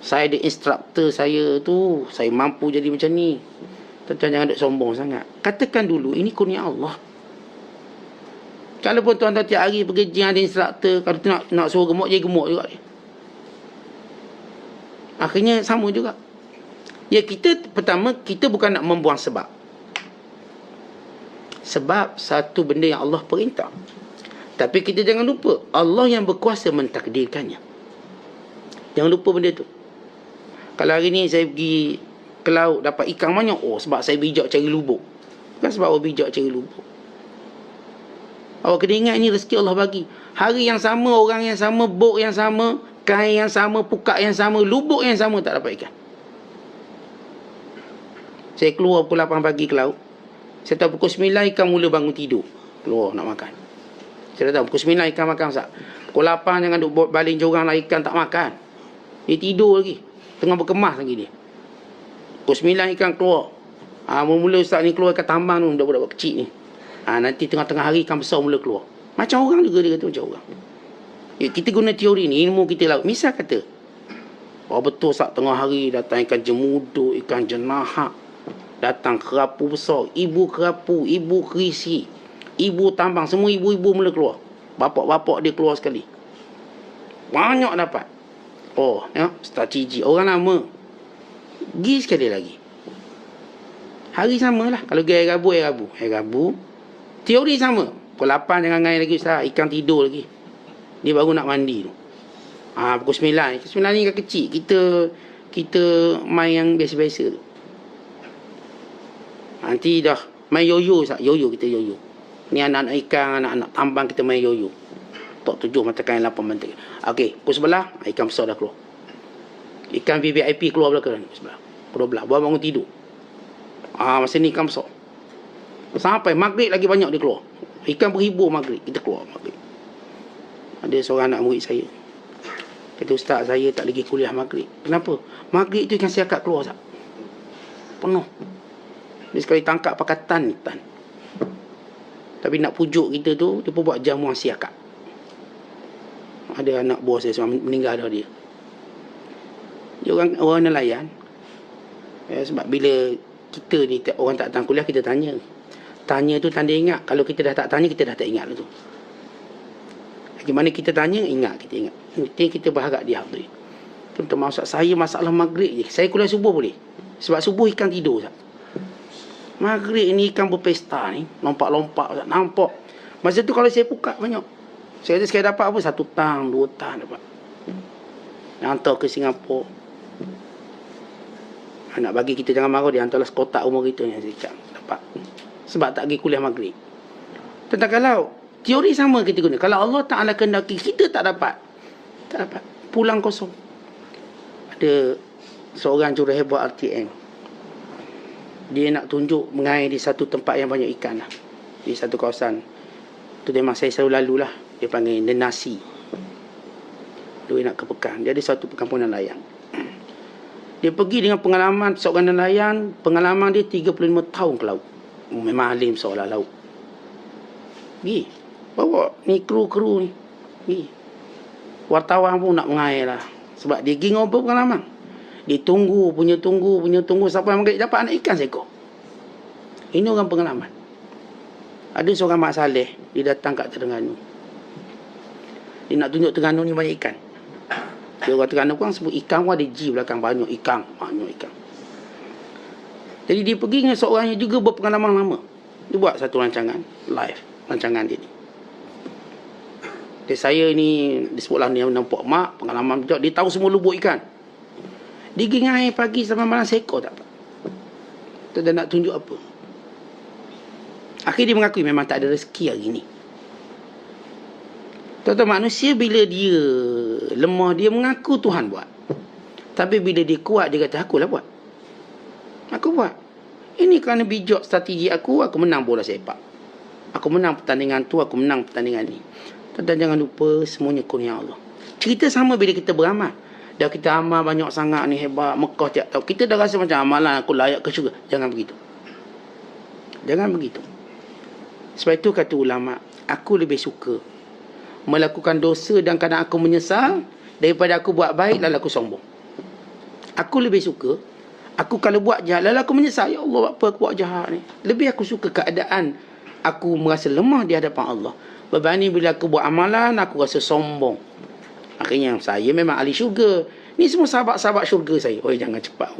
saya ada instruktor saya tu, saya mampu jadi macam ni. Tuan-tuan jangan duk sombong sangat. Katakan dulu ini kurnia Allah. Kalau pun tuan-tuan tiap hari pergi gym ada instruktor, kalau tu nak suruh gemuk, jadi gemuk juga dia. Akhirnya sama juga. Ya, kita pertama, kita bukan nak membuang sebab. Sebab satu benda yang Allah perintah. Tapi kita jangan lupa, Allah yang berkuasa mentakdirkannya. Jangan lupa benda tu. Kalau hari ni saya pergi ke laut dapat ikan banyak, sebab saya bijak cari lubuk. Bukan sebab awak bijak cari lubuk. Awak kena ingat ini rezeki Allah bagi. Hari yang sama, orang yang sama, bot yang sama, kain yang sama, pukak yang sama, lubuk yang sama, tak dapat ikan. Saya keluar pukul 8 pagi ke laut. Saya tahu pukul 9 ikan mula bangun tidur, keluar nak makan. Saya dah tahu pukul 9 ikan makan Ustaz. Pukul 8 jangan duk baling jorang lah, ikan tak makan. Dia tidur lagi, tengah berkemas lagi dia. Pukul 9 ikan keluar. Mula-mula Ustaz ni keluar ikan tambang tu, budak-budak kecil ni. Nanti tengah-tengah hari ikan besar mula keluar. Macam orang juga dia kata, macam orang. Ya, kita guna teori ni, ilmu kita laut. Misal kata, betul Ustaz, tengah hari datang ikan jemuduk, ikan jenahak, datang kerapu besar, ibu kerapu, ibu kerisi, ibu tambang, semua ibu-ibu mula keluar. Bapak-bapak dia keluar sekali. Banyak dapat. Ya, strategi orang lama. Pergi sekali lagi. Hari sama lah. Kalau pergi air Rabu. Teori sama. Pukul 8 jangan ngai lagi Ustaz. Ikan tidur lagi. Dia baru nak mandi tu. Pukul 9. 9 ni kan kecil. Kita main yang biasa-biasa tu. Nanti dah main yoyo Ustaz. Kita yoyo. Ni anak-anak ikan, anak-anak tambang kita main yoyo. Tok 7 matakan 8 matakan. Okey, pukul 11 ikan besar dah keluar. Ikan VVIP keluar belakang pukul 11. Pukul 12 baru bangun tidur. Masa ni ikan besar. Sampai maghrib lagi banyak dia keluar. Ikan beribu maghrib. Kita keluar maghrib. Ada seorang anak murid saya. Kata Ustaz, saya tak lagi kuliah maghrib. Kenapa? Maghrib tu ikan siakat keluar Ustaz. Penuh. Dia sekali tangkap pakai tan. Tapi nak pujuk kita tu, dia pun buat jamuan siakat. Ada anak buah saya meninggal dah dia. Dia orang nelayan. Sebab bila kita ni orang tak datang kuliah, kita tanya. Tanya tu tanda ingat. Kalau kita dah tak tanya, kita dah tak ingat tu. Bagaimana kita tanya, kita ingat. Nanti kita berharap dia tu. Termasuk saya masalah maghrib je. Saya kuliah subuh boleh. Sebab subuh ikan tidur Ustaz. Maghrib ni ikan berpesta ni. Lompak-lompak. Nampak. Masa tu kalau saya buka banyak. Saya sekali dapat apa? 1 tang, 2 tang dapat. Hantar ke Singapura. Nak bagi kita jangan marah. Dia hantarlah sekotak rumah kita ni. Saya cakap dapat. Sebab tak pergi kuliah maghrib. Tentang kalau teori sama kita guna. Kalau Allah Ta'ala kendaki, kita tak dapat. Pulang kosong. Ada seorang jurah hebat RTM. Dia nak tunjuk mengair di satu tempat yang banyak ikan lah. Di satu kawasan. Tu memang saya selalu lalu lah. Dia panggil Nenasi. Dia nak ke Pekan. Dia ada satu perkampungan nelayan. Dia pergi dengan pengalaman seorang nelayan. Pengalaman dia 35 tahun ke laut. Memang alim seolah laut. Pergi. Bawa ni kru-kru ni. Pergi. Wartawan pun nak mengair lah. Sebab dia pergi ngobrol pengalaman. Dia tunggu sampai maghrib dapat anak ikan seekor. Ini orang pengalaman. Ada seorang Mak Saleh, dia datang kat Terengganu. Dia nak tunjuk Terengganu ni banyak ikan. Dia orang Terengganu pun sebut ikan pun ada G belakang, banyak ikan. Jadi dia pergi dengan seorang yang juga berpengalaman lama. Dia buat satu rancangan live, rancangan dia ni. Saya ni disebutlah ni nampak mak pengalaman dia tahu semua lubuk ikan. Dia pergi air pagi sampai malam seekor tak apa. Tak ada nak tunjuk apa. Akhirnya dia mengakui memang tak ada rezeki hari ni. Tuan-tuan, manusia bila dia lemah, dia mengaku Tuhan buat. Tapi bila dia kuat, dia kata akulah buat. Aku buat. Ini kerana bijak strategi aku menang bola sepak. Aku menang pertandingan tu, aku menang pertandingan ni. Dan jangan lupa semuanya kurnia Allah. Cerita sama bila kita beramal. Dah kita amal banyak sangat ni, hebat, Mekah tiap tahun. Kita dah rasa macam amalan aku layak ke syurga. Jangan begitu. Sebab itu kata ulama, aku lebih suka melakukan dosa dan kadang aku menyesal daripada aku buat baik lalu aku sombong. Aku lebih suka aku kalau buat jahat lalu aku menyesal, ya Allah apa aku buat jahat ni. Lebih aku suka keadaan aku merasa lemah di hadapan Allah berbanding bila aku buat amalan aku rasa sombong. Akhirnya saya memang ahli syurga. Ni semua sahabat-sahabat syurga saya. Jangan cepat.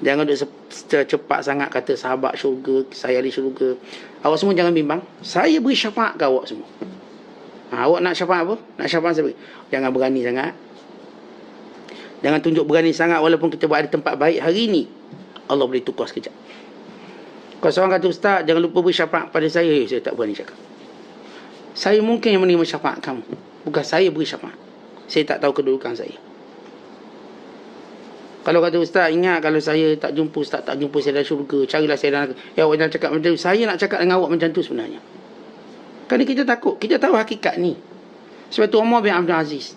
Jangan duduk cepat sangat kata sahabat syurga, saya ahli syurga. Awak semua jangan bimbang. Saya beri syafaat ke awak semua. Awak nak syafaat apa? Nak syafaat saya beri. Jangan berani sangat. Jangan tunjuk berani sangat walaupun kita berada di tempat baik hari ni. Allah boleh tukar sekejap. Kalau seorang kata, Ustaz, jangan lupa beri syafaat pada saya. Saya tak berani cakap. Saya mungkin yang menerima syafaat kamu. Bukan saya beri syafaat. Saya tak tahu kedudukan saya. Kalau kata Ustaz, ingat kalau saya tak jumpa Ustaz, tak jumpa saya dalam syurga, carilah saya dalam. Ya awak jangan cakap macam tu. Saya nak cakap dengan awak macam tu sebenarnya. Kerana kita takut. Kita tahu hakikat ni. Sebab tu Umar bin Abdul Aziz,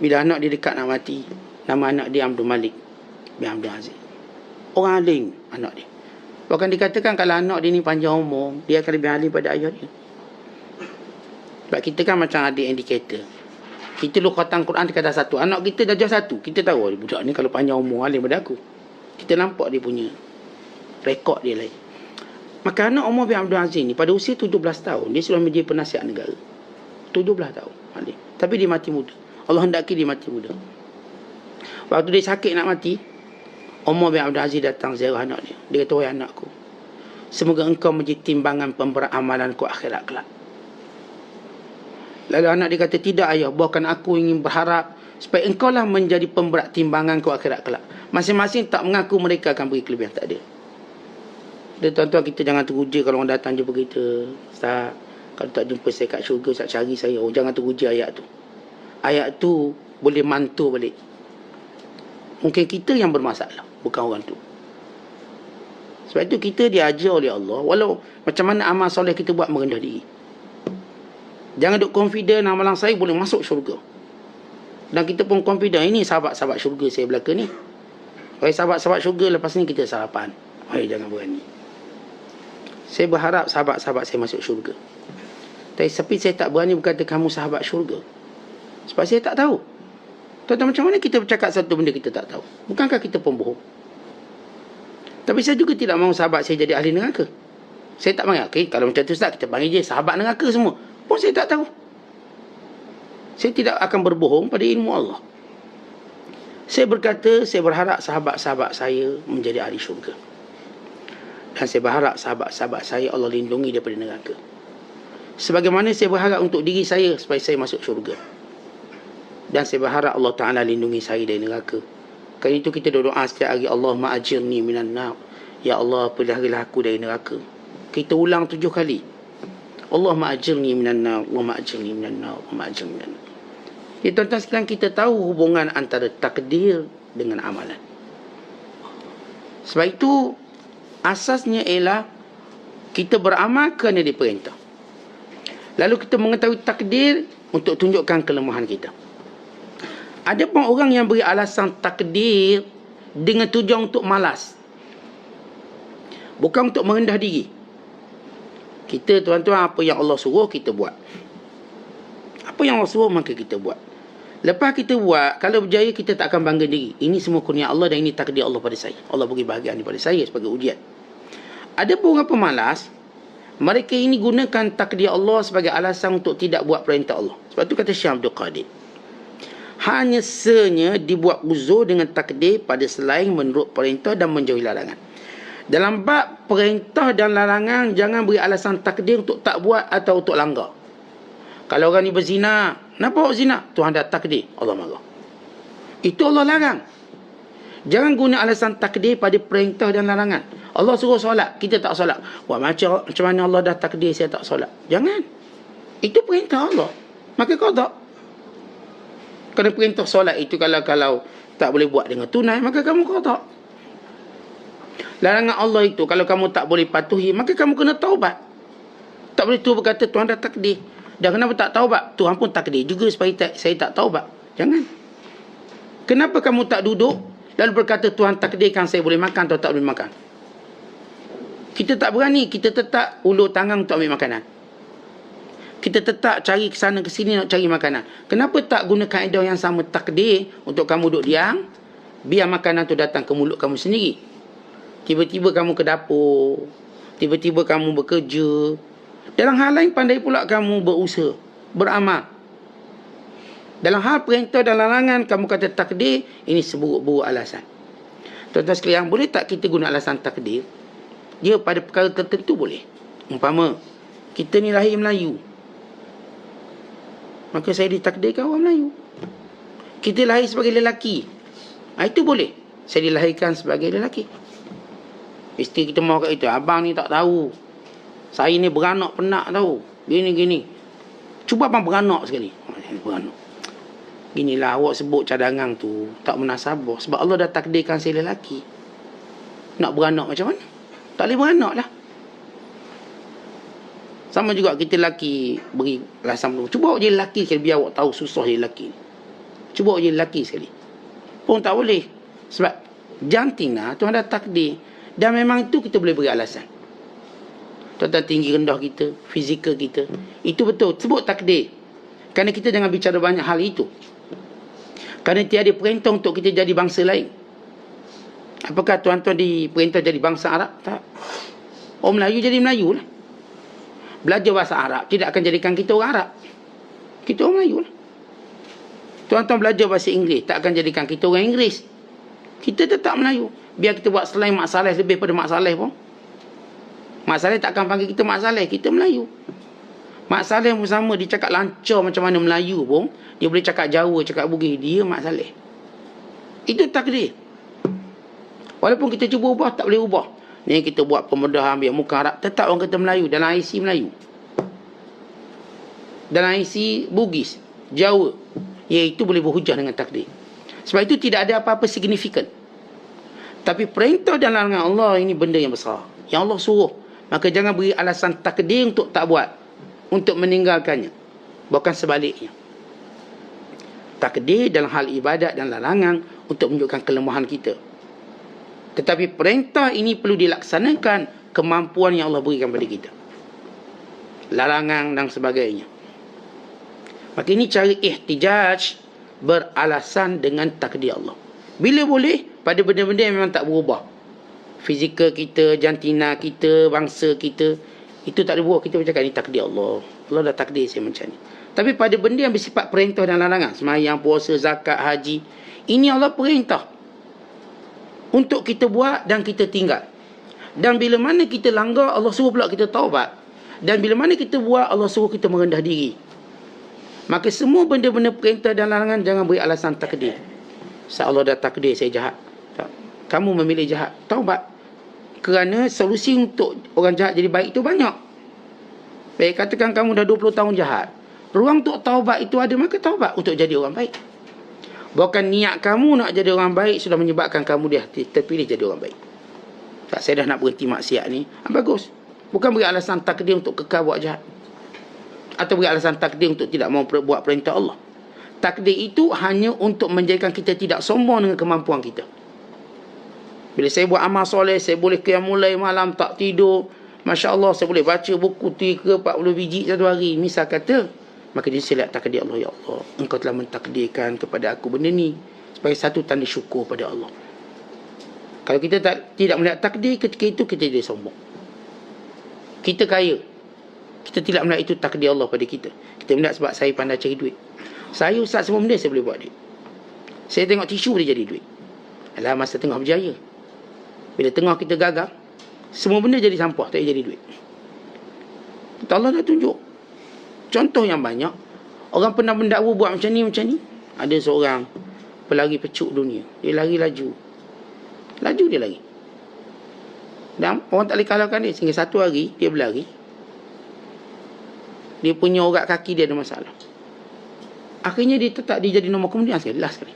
bila anak dia dekat nak mati, nama anak dia Abdul Malik bin Abdul Aziz. Orang alim anak dia. Bahkan dikatakan kalau anak dia ni panjang umur, dia akan lebih alim pada ayah dia. Sebab kita kan macam ada indikator. Kita lu khatam Quran dia kata satu. Anak kita dah jauh satu. Kita tahu budak ni kalau panjang umur alim pada aku. Kita nampak dia punya rekod dia lain. Maka anak Umar bin Abdul Aziz ni pada usia 17 tahun dia sudah menjadi penasihat negara. 17 tahun alim. Tapi dia mati muda. Allah hendaki dia mati muda. Waktu dia sakit nak mati, Umar bin Abdul Aziz datang ziarah anak dia. Dia kata, wahai anakku, semoga engkau menjadi timbangan pemberat amalanku akhirat kelak. Lalu anak dia kata, tidak ayah, bahkan aku ingin berharap supaya engkau lah menjadi pemberat timbanganku akhirat kelak. Masing-masing tak mengaku mereka akan beri kelebihan, tak ada. Dan tuan-tuan, kita jangan teruja kalau orang datang jumpa kita. Ustaz, kalau tak jumpa saya kat syurga, Ustaz cari saya. Oh, jangan teruja ayat tu. Ayat tu boleh mantul balik. Mungkin kita yang bermasalah, bukan orang tu. Sebab itu kita diajar oleh Allah, walau macam mana amal soleh kita buat, merendah diri. Jangan duk confident amalan saya boleh masuk syurga. Dan kita pun confident, ini sahabat-sahabat syurga saya belaka ni. Wahai sahabat-sahabat syurga, lepas ni kita sarapan. Wahai, jangan berani. Saya berharap sahabat-sahabat saya masuk syurga. Tapi saya tak berani berkata kamu sahabat syurga. Sebab saya tak tahu. Tuan-tuan, macam mana kita bercakap satu benda kita tak tahu? Bukankah kita pembohong? Tapi saya juga tidak mahu sahabat saya jadi ahli neraka. Saya tak panggil, okay, kalau macam tu Ustaz, kita panggil je sahabat neraka semua. Pun saya tak tahu. Saya tidak akan berbohong pada ilmu Allah. Saya berkata, saya berharap sahabat-sahabat saya menjadi ahli syurga. Dan saya berharap sahabat-sahabat saya Allah lindungi daripada neraka. Sebagaimana saya berharap untuk diri saya supaya saya masuk syurga. Dan saya berharap Allah Ta'ala lindungi saya dari neraka. Kerana itu kita doa setiap hari, Allahumma ajirni minan nar. Ya Allah, peliharalah aku dari neraka. Kita ulang 7 kali. Allahumma ajirni minan nar, Allahumma ajirni minan nar, Allahumma ajirni minan nar. Jadi tuan-tuan sekalian, kita tahu hubungan antara takdir dengan amalan. Sebab itu asasnya ialah kita beramal kerana diperintah. Lalu kita mengetahui takdir untuk tunjukkan kelemahan kita. Ada pun orang yang beri alasan takdir dengan tujuan untuk malas, bukan untuk merendah diri. Kita, tuan-tuan, apa yang Allah suruh kita buat. Apa yang Allah suruh maka kita buat. Lepas kita buat, kalau berjaya kita tak akan bangga diri. Ini semua kurnia Allah dan ini takdir Allah pada saya. Allah beri bahagian daripada saya sebagai ujian. Ada pun orang pemalas, mereka ini gunakan takdir Allah sebagai alasan untuk tidak buat perintah Allah. Sebab tu kata Syekh Abdul Qadir, hanya senya dibuat uzur dengan takdir pada selain menurut perintah dan menjauhi larangan. Dalam bab perintah dan larangan, jangan beri alasan takdir untuk tak buat atau untuk langgar. Kalau orang ni berzina, kenapa awak zina? Tuhan dah takdir, Allah marah. Itu Allah larang. Jangan guna alasan takdir pada perintah dan larangan. Allah suruh solat, kita tak solat. Wah, macam mana Allah dah takdir saya tak solat? Jangan. Itu perintah Allah. Maka kau tak. Kerana perintah solat itu kalau tak boleh buat dengan tunai, maka kamu qada. Larangan Allah itu kalau kamu tak boleh patuhi, maka kamu kena taubat. Tak boleh tu berkata Tuhan dah takdir. Dan kenapa tak taubat? Tuhan pun takdir juga supaya saya tak taubat. Jangan. Kenapa kamu tak duduk lalu berkata Tuhan takdirkan saya boleh makan atau tak boleh makan? Kita tak berani, kita tetap ulur tangan untuk ambil makanan. Kita tetap cari ke sana ke sini nak cari makanan. Kenapa tak guna kaedah yang sama takdir untuk kamu duduk diam, biar makanan tu datang ke mulut kamu sendiri. Tiba-tiba kamu ke dapur, tiba-tiba kamu bekerja. Dalam hal lain pandai pula kamu berusaha, beramal. Dalam hal perintah dan larangan kamu kata takdir, ini seburuk-buruk alasan. Tuan-tuan sekalian, boleh tak kita guna alasan takdir? Dia pada perkara tertentu boleh. Umpama kita ni lahir Melayu, maka saya ditakdirkan orang Melayu. Kita lahir sebagai lelaki, itu boleh. Saya dilahirkan sebagai lelaki. Isteri kita mahu kat itu, abang ni tak tahu, saya ni beranak penak tahu, gini-gini. Cuba abang beranak sekali. Beranak. Ginilah awak sebut cadangan tu tak munasabah. Sebab Allah dah takdirkan saya lelaki. Nak beranak macam mana? Tak boleh beranak lah. Sama juga kita lelaki beri alasan dulu. Cuba awak jadi lelaki sekali, biar awak tahu susah jadi lelaki. Cuba awak jadi lelaki sekali. Pun tak boleh. Sebab janting lah, Tuhan dah takdir. Dan memang itu kita boleh beri alasan. Tuan-tuan, tinggi rendah kita, fizikal kita, itu betul. Sebut takdir. Kerana kita jangan bicara banyak hal itu. Kerana tiada perintah untuk kita jadi bangsa lain. Apakah tuan-tuan diperintah jadi bangsa Arab? Tak. Orang Melayu jadi Melayu lah. Belajar bahasa Arab tidak akan jadikan kita orang Arab. Kita orang Melayu lah. Tuan-tuan belajar bahasa Inggeris tak akan jadikan kita orang Inggeris. Kita tetap Melayu. Biar kita buat selain Mak Saleh lebih pada Mak Saleh pun. Mak Saleh takkan panggil kita Mak Saleh, kita Melayu. Mak Saleh pun sama, dia cakap lancar macam mana Melayu pun, dia boleh cakap Jawa, cakap Bugis, dia Mak Saleh. Itu takdir. Walaupun kita cuba ubah, tak boleh ubah. Ni kita buat pemudahan biar muka Arab, tetap orang kata Melayu, dalam IC Melayu. Dalam IC Bugis, Jawa. Iaitu boleh berhujah dengan takdir. Sebab itu tidak ada apa-apa signifikan. Tapi perintah dan larangan Allah ini benda yang besar. Yang Allah suruh. Maka jangan beri alasan takdir untuk tak buat. Untuk meninggalkannya. Bukan sebaliknya. Takdir dalam hal ibadat dan larangan untuk menunjukkan kelemahan kita. Tetapi perintah ini perlu dilaksanakan kemampuan yang Allah berikan pada kita. Larangan dan sebagainya. Maka ini cara ihtijaj beralasan dengan takdir Allah. Bila boleh, pada benda-benda yang memang tak berubah. Fizikal kita, jantina kita, bangsa kita, itu tak ada berubah. Kita bercakap ni takdir Allah. Allah dah takdir saya macam ni. Tapi pada benda yang bersifat perintah dan larangan, sembahyang, puasa, zakat, haji, ini Allah perintah untuk kita buat dan kita tinggal. Dan bila mana kita langgar, Allah suruh pula kita taubat. Dan bila mana kita buat, Allah suruh kita merendah diri. Maka semua benda-benda perintah dan larangan jangan beri alasan takdir. Allah dah takdir saya jahat. Kamu memilih jahat, taubat. Kerana solusi untuk orang jahat jadi baik itu banyak. Baik, katakan kamu dah 20 tahun jahat. Ruang untuk taubat itu ada, maka taubat untuk jadi orang baik. Bukan niat kamu nak jadi orang baik sudah menyebabkan kamu dia terpilih jadi orang baik. Tak, saya dah nak berhenti maksiat ni. Bagus. Bukan beri alasan takdir untuk kekal buat jahat. Atau beri alasan takdir untuk tidak mau buat perintah Allah. Takdir itu hanya untuk menjadikan kita tidak sombong dengan kemampuan kita. Bila saya buat amal soleh, saya boleh qiyamul malam tak tidur. Masya Allah, saya boleh baca buku 3-40 biji satu hari. Misal kata, maka dia lihat takdir Allah. Ya Allah, engkau telah mentakdirkan kepada aku benda ni. Sebagai satu tanda syukur pada Allah. Kalau kita tidak melihat takdir, ketika itu kita jadi sombong. Kita kaya. Kita tidak melihat itu takdir Allah pada kita. Kita melihat sebab saya pandai cari duit. Saya ustaz semua benda saya boleh buat duit. Saya tengok tisu boleh jadi duit. Alah, masa tengah berjaya. Bila tengah kita gagal, semua benda jadi sampah, tak jadi duit. Allah dah tunjuk. Contoh yang banyak. Orang pernah mendakwa buat macam ni, macam ni. Ada seorang pelari pecuk dunia. Dia lari laju. Laju dia lari. Dan orang tak boleh kalahkan dia. Sehingga satu hari, dia berlari. Dia punya urat kaki dia ada masalah. Akhirnya dia tetap dia jadi nombor kemudian sekali. Last sekali.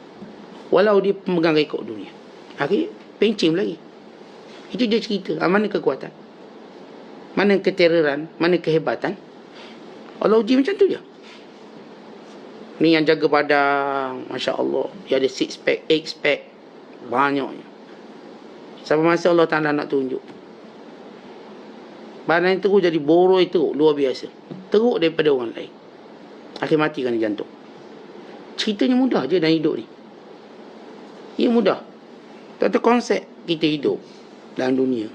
Walau dia pemegang rekod dunia. Akhirnya, pencing lagi. Itu dia cerita. Mana kekuatan? Mana ketereran? Mana kehebatan? Allah uji macam tu je. Ni yang jaga badan, Masya Allah. Dia ada 6 pack, 8 pack. Banyaknya. Sampai masa Allah Ta'ala nak tunjuk. Badan teruk jadi boroi teruk. Luar biasa. Teruk daripada orang lain. Akhir mati kerana jantung. Ceritanya mudah je dalam hidup ni. Ia mudah. Tak ada konsep kita hidup dalam dunia.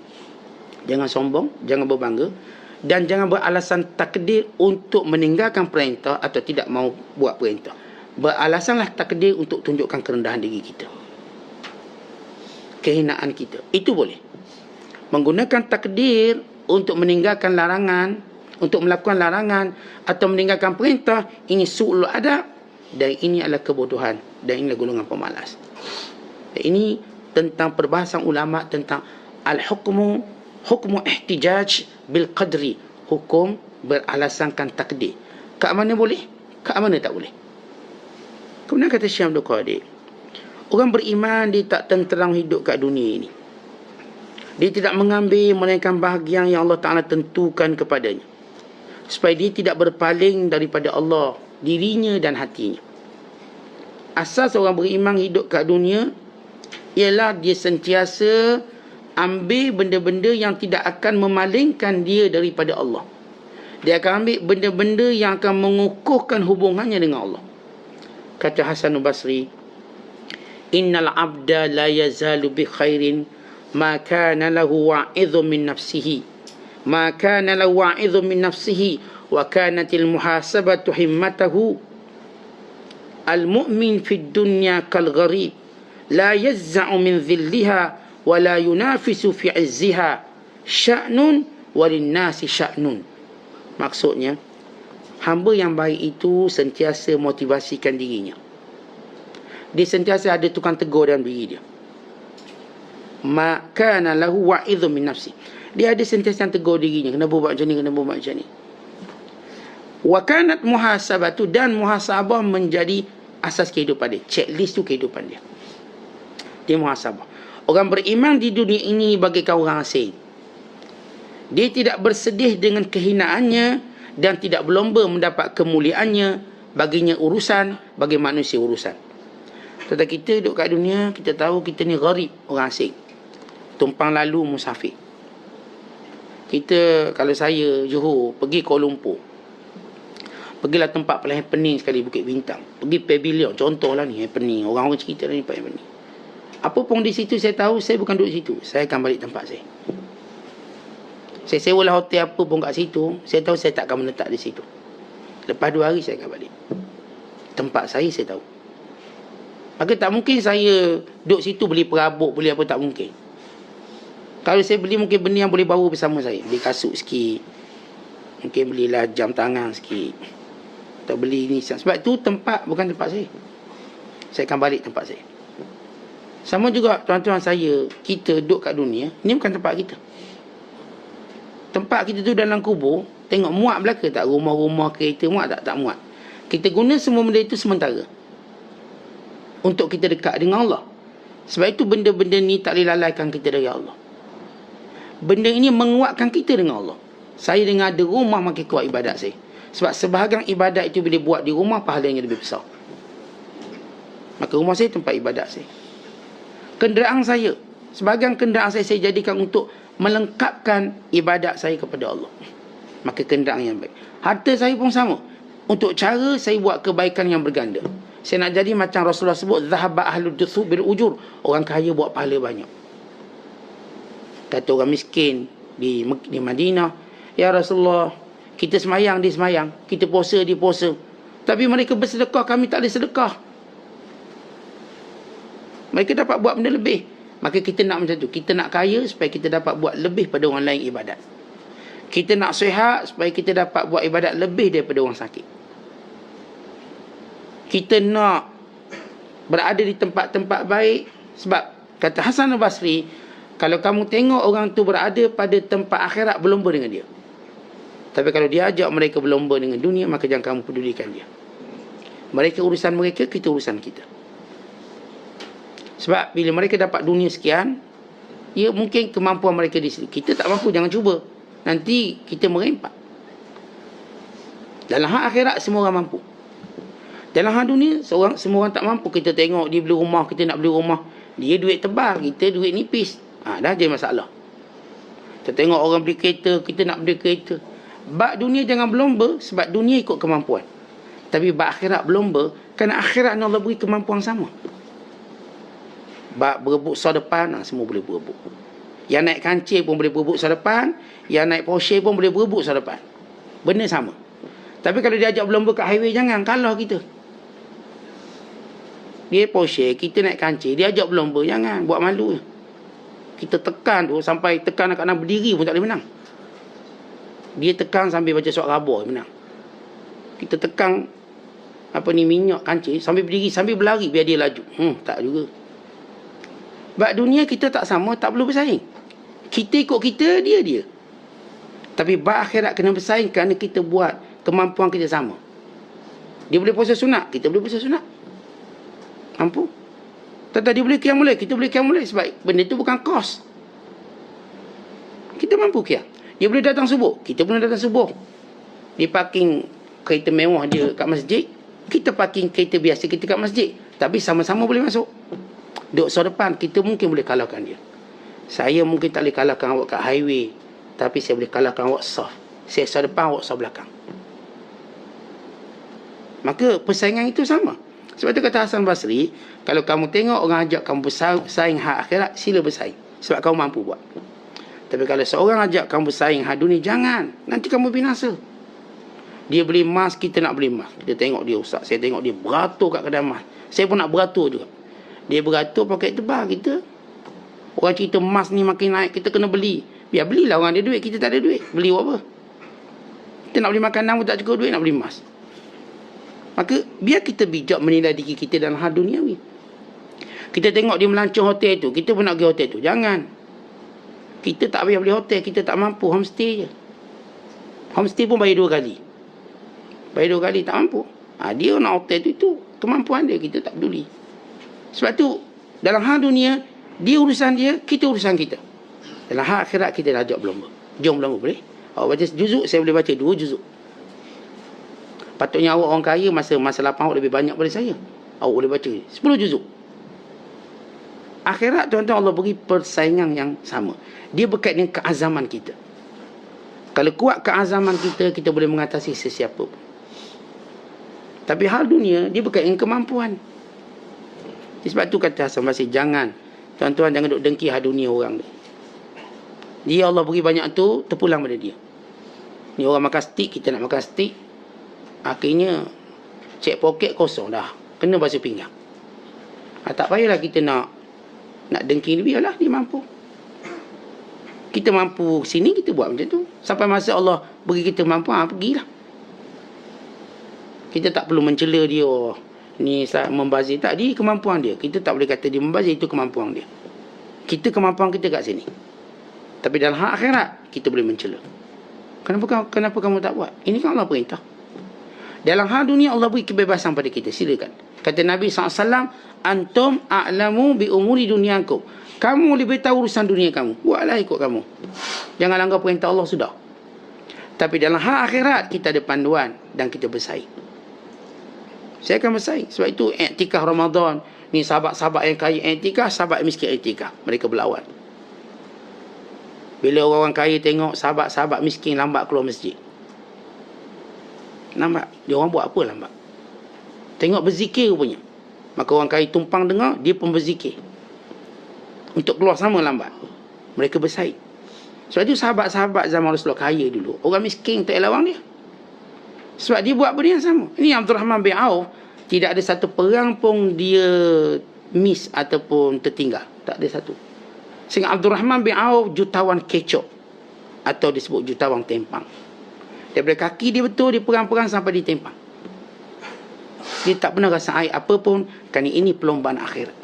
Jangan sombong, jangan berbangga, dan jangan beralasan takdir untuk meninggalkan perintah atau tidak mau buat perintah. Beralasanlah takdir untuk tunjukkan kerendahan diri kita, kehinaan kita. Itu boleh. Menggunakan takdir untuk meninggalkan larangan, untuk melakukan larangan atau meninggalkan perintah, ini su'ul adab, dan ini adalah kebodohan, dan ini adalah golongan pemalas. Dan ini tentang perbahasan ulama tentang al-hukmu, hukmu ihtijaj bil qadri, hukum beralasangkan takdir. Kat mana boleh, kat mana tak boleh. Kemudian kata Syekh Abdul Qadir, orang beriman dia tak tenteram hidup kat dunia ini. Dia tidak mengambil melainkan bahagian yang Allah Ta'ala tentukan kepadanya, supaya dia tidak berpaling daripada Allah, dirinya dan hatinya. Asas orang beriman hidup kat dunia ialah dia sentiasa ambil benda-benda yang tidak akan memalingkan dia daripada Allah. Dia akan ambil benda-benda yang akan mengukuhkan hubungannya dengan Allah. Kata Hasan Basri, innal abda la yazalu bi khairin ma kana lahu wa'idhu min nafsihi, ma kana lahu wa'idhu min nafsihi wa kanatil muhasabatu himmatahu. Al mu'min fid dunya kal gharib la yazza'u min dhilliha wala yunafisu fi izziha sya'nun walinnasi sya'nun. Maksudnya, hamba yang baik itu sentiasa motivasikan dirinya. Dia sentiasa ada tukang tegur dalam diri dia. Maka lahu wa'idhun min nafsi. Dia ada sentiasa tegur dirinya, kena buat macam ni, kena buat macam ni. Wa kanat muhasabatu, dan muhasabah menjadi asas kehidupan dia. Checklist tu kehidupan dia. Dia muhasabah. Orang beriman di dunia ini bagaikan orang asing. Dia tidak bersedih dengan kehinaannya dan tidak berlomba mendapat kemuliaannya. Baginya urusan, bagi manusia urusan. Tetapi kita duduk kat dunia, kita tahu kita ni gharib, orang asing. Tumpang lalu musafir. Kita, kalau saya Johor, pergi Kuala Lumpur, pergilah tempat paling happening sekali, Bukit Bintang. Pergi Pavilion, contohlah ni happening. Orang-orang cerita ni paling happening. Apa pun di situ saya tahu, saya bukan duduk situ. Saya akan balik tempat saya. Saya sewalah hotel apa pun kat situ, saya tahu saya tak akan menetap di situ. Lepas 2 hari saya akan balik. Tempat saya tahu. Maka tak mungkin saya duduk situ beli perabot, beli apa, tak mungkin. Kalau saya beli mungkin benda yang boleh bawa bersama saya. Beli kasut sikit. Mungkin belilah jam tangan sikit. Atau beli ni. Sebab tu tempat bukan tempat saya. Saya akan balik tempat saya. Sama juga tuan-tuan saya, kita duduk kat dunia, ni bukan tempat kita. Tempat kita tu dalam kubur, tengok muat belaka tak? Rumah-rumah, kereta muat tak? Tak muat. Kita guna semua benda itu sementara. Untuk kita dekat dengan Allah. Sebab itu benda-benda ni tak boleh lalaikan kita dari Allah. Benda ini menguatkan kita dengan Allah. Saya dengan ada rumah makin kuat ibadat saya. Sebab sebahagian ibadat itu bila buat di rumah, pahalanya lebih besar. Maka rumah saya tempat ibadat saya. Kenderaan saya, sebahagian kenderaan saya jadikan untuk melengkapkan ibadat saya kepada Allah. Maka kenderaan yang baik. Harta saya pun sama. Untuk cara saya buat kebaikan yang berganda. Saya nak jadi macam Rasulullah sebut, zahaba ahlud dusu bil ujur. Orang kaya buat pahala banyak. Kata orang miskin di Madinah, ya Rasulullah, kita semayang, dia semayang. Kita puasa, dia puasa. Tapi mereka bersedekah, kami tak ada sedekah. Mereka dapat buat benda lebih. Maka kita nak macam tu. Kita nak kaya supaya kita dapat buat lebih pada orang lain ibadat. Kita nak sihat supaya kita dapat buat ibadat lebih daripada orang sakit. Kita nak berada di tempat-tempat baik. Sebab kata Hasan al-Basri, kalau kamu tengok orang tu berada pada tempat akhirat, berlomba dengan dia. Tapi kalau dia ajak mereka berlomba dengan dunia, maka jangan kamu pedulikan dia. Mereka urusan mereka, kita urusan kita. Sebab bila mereka dapat dunia sekian, ya mungkin kemampuan mereka di situ. Kita tak mampu, jangan cuba. Nanti kita merempat. Dalam hal akhirat, semua orang mampu. Dalam hal dunia, semua orang tak mampu. Kita tengok dia beli rumah, kita nak beli rumah. Dia duit tebal, kita duit nipis. Dah jadi masalah. Kita tengok orang beli kereta, kita nak beli kereta. Bab dunia jangan berlomba, sebab dunia ikut kemampuan. Tapi bab akhirat berlomba, kerana akhirat ni Allah beri kemampuan sama. Bab berebut sah depan, semua boleh berebut. Yang naik kancil pun boleh berebut sah depan, yang naik Porsche pun boleh berebut sah depan. Benda sama. Tapi kalau dia ajak berlomba kat highway, jangan kalah kita. Dia Porsche, kita naik kancil, dia ajak berlomba, jangan buat malu. Kita tekan tu sampai tekan nak berdiri pun tak boleh menang. Dia tekan sambil baca surat khabar menang. Kita tekan minyak kancil sambil berdiri, sambil berlari biar dia laju. Tak juga. Sebab dunia kita tak sama, tak perlu bersaing. Kita ikut kita, dia. Tapi bab akhirat kena bersaing kerana kita buat kemampuan kita sama. Dia boleh puasa sunat, kita boleh puasa sunat. Mampu. Tentang dia boleh qiyam lail, kita boleh qiyam lail. Sebab benda itu bukan kos. Kita mampu qiyam. Dia boleh datang subuh, kita boleh datang subuh. Dia parking kereta mewah dia kat masjid, kita parking kereta biasa kita kat masjid. Tapi sama-sama boleh masuk. Duduk sah depan, kita mungkin boleh kalahkan dia. Saya mungkin tak boleh kalahkan awak kat highway, tapi saya boleh kalahkan awak sah. Saya sah depan, awak sah belakang. Maka persaingan itu sama. Sebab itu kata Hasan Basri, kalau kamu tengok orang ajak kamu bersaing hak akhirat, sila bersaing. Sebab kamu mampu buat. Tapi kalau seorang ajak kamu bersaing hak dunia, jangan. Nanti kamu binasa. Dia beli emas, kita nak beli emas. Kita tengok dia ustaz, saya tengok dia beratur kat kedai emas. Saya pun nak beratur juga. Dia beratur pakai tebal, kita Orang cerita emas ni makin naik, kita kena beli. Biar belilah, orang ada duit, kita tak ada duit. Beli buat apa? Kita nak beli makanan pun tak cukup duit, nak beli emas. Maka biar kita bijak menilai diri kita dalam hal duniawi. Kita tengok dia melancong hotel tu, kita pun nak pergi hotel tu. Jangan. Kita tak payah beli hotel, kita tak mampu, homestay je. Homestay pun bayar 2 kali. Bayar 2 kali tak mampu. Dia nak hotel tu, itu kemampuan dia, kita tak peduli. Sebab tu dalam hal dunia, dia urusan dia, kita urusan kita. Dalam hal akhirat kita dah ajak berlomba. Jom berlomba, boleh? Awak baca juzuk, saya boleh baca 2 juzuk. Patutnya awak orang kaya, masa lapang awak lebih banyak daripada saya. Awak boleh baca 10 juzuk. Akhirat, tuan-tuan, Allah beri persaingan yang sama. Dia berkait dengan keazaman kita. Kalau kuat keazaman kita, kita boleh mengatasi sesiapa pun. Tapi hal dunia, dia berkait dengan kemampuan. Sebab tu kata Hasan Basri, jangan, tuan-tuan, jangan duk dengki hal dunia orang ni. Dia Allah beri banyak tu, terpulang pada dia. Ni orang makan stik, kita nak makan stik. Akhirnya cek poket kosong dah, kena basuh pinggang. Tak payahlah kita nak dengki ni, biarlah dia mampu. Kita mampu sini, kita buat macam tu. Sampai masa Allah beri kita mampu, pergilah. Kita tak perlu mencela dia, ni membazir. Tak, dia kemampuan dia. Kita tak boleh kata dia membazir, itu kemampuan dia. Kita kemampuan kita kat sini. Tapi dalam hak akhirat, kita boleh mencela. Kenapa kamu tak buat? Ini kan Allah perintah. Dalam hal dunia, Allah beri kebebasan pada kita. Silakan. Kata Nabi SAW, antum a'lamu bi umuri dunyakum. Kamu lebih tahu urusan dunia kamu. Buatlah ikut kamu. Jangan langgar perintah Allah, sudah. Tapi dalam hal akhirat, kita ada panduan dan kita bersaing. Saya akan bersaing. Sebab itu iktikaf Ramadan. Ni sahabat-sahabat yang kaya iktikaf, sahabat miskin iktikaf. Mereka berlawan. Bila orang kaya tengok sahabat-sahabat miskin lambat keluar masjid. Lambat. Dia orang buat apa lambat? Tengok berzikir rupanya. Maka orang kaya tumpang dengar, dia pun berzikir. Untuk keluar sama lambat. Mereka bersaing. Sebab itu sahabat-sahabat zaman Rasulullah kaya dulu, orang miskin tak lawan dia. Sebab dia buat benda yang sama. Ini Abdul Rahman bin Auf, tidak ada satu perang pun dia miss ataupun tertinggal. Tak ada satu. Sehingga Abdul Rahman bin Auf jutawan kecok, atau disebut jutawan tempang. Daripada kaki dia betul, dia perang-perang sampai dia tempang. Dia tak pernah rasa air apa pun, kerana ini perlombaan akhirat.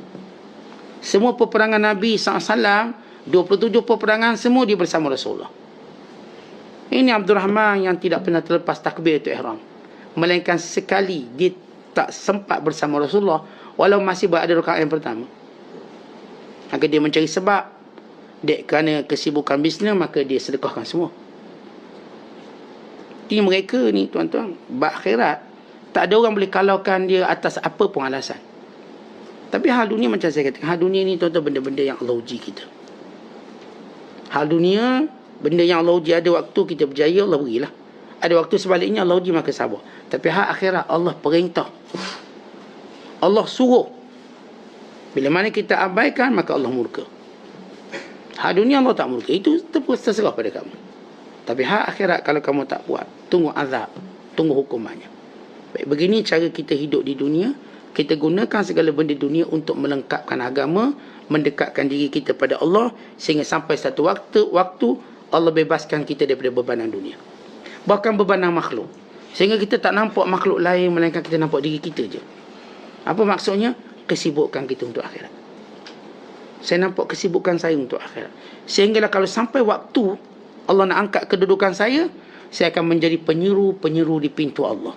Semua peperangan Nabi SAW, 27 peperangan, semua dia bersama Rasulullah. Ini Abdul Rahman yang tidak pernah terlepas takbiratul ihram. Melainkan sekali dia tak sempat bersama Rasulullah, walau masih berada rakaat yang pertama. Maka dia mencari sebab. Dek, kerana kesibukan bisnes, maka dia sedekahkan semua. Ini mereka ni, tuan-tuan, berakhirat, tak ada orang boleh kalaukan dia atas apa pun alasan. Tapi hal dunia, macam saya kata, hal dunia ni, tuan-tuan, benda-benda yang Allah uji kita. Hal dunia, benda yang Allah uji, ada waktu kita berjaya, Allah berilah. Ada waktu sebaliknya, Allah uji, maka sabar. Tapi hal akhirat, Allah perintah. Allah suruh. Bila mana kita abaikan, maka Allah murka. Hak dunia Allah tak murka. Itu terserah pada kamu. Tapi hak akhirat, kalau kamu tak buat, tunggu azab, tunggu hukumannya. Baik, begini cara kita hidup di dunia. Kita gunakan segala benda dunia untuk melengkapkan agama, mendekatkan diri kita pada Allah, sehingga sampai satu waktu Allah bebaskan kita daripada bebanan dunia. Bahkan bebanan makhluk. Sehingga kita tak nampak makhluk lain, melainkan kita nampak diri kita je. Apa maksudnya? Kesibukan kita untuk akhirat. Saya nampak kesibukan saya untuk akhirat. Sehinggalah kalau sampai waktu Allah nak angkat kedudukan saya akan menjadi penyeru di pintu Allah.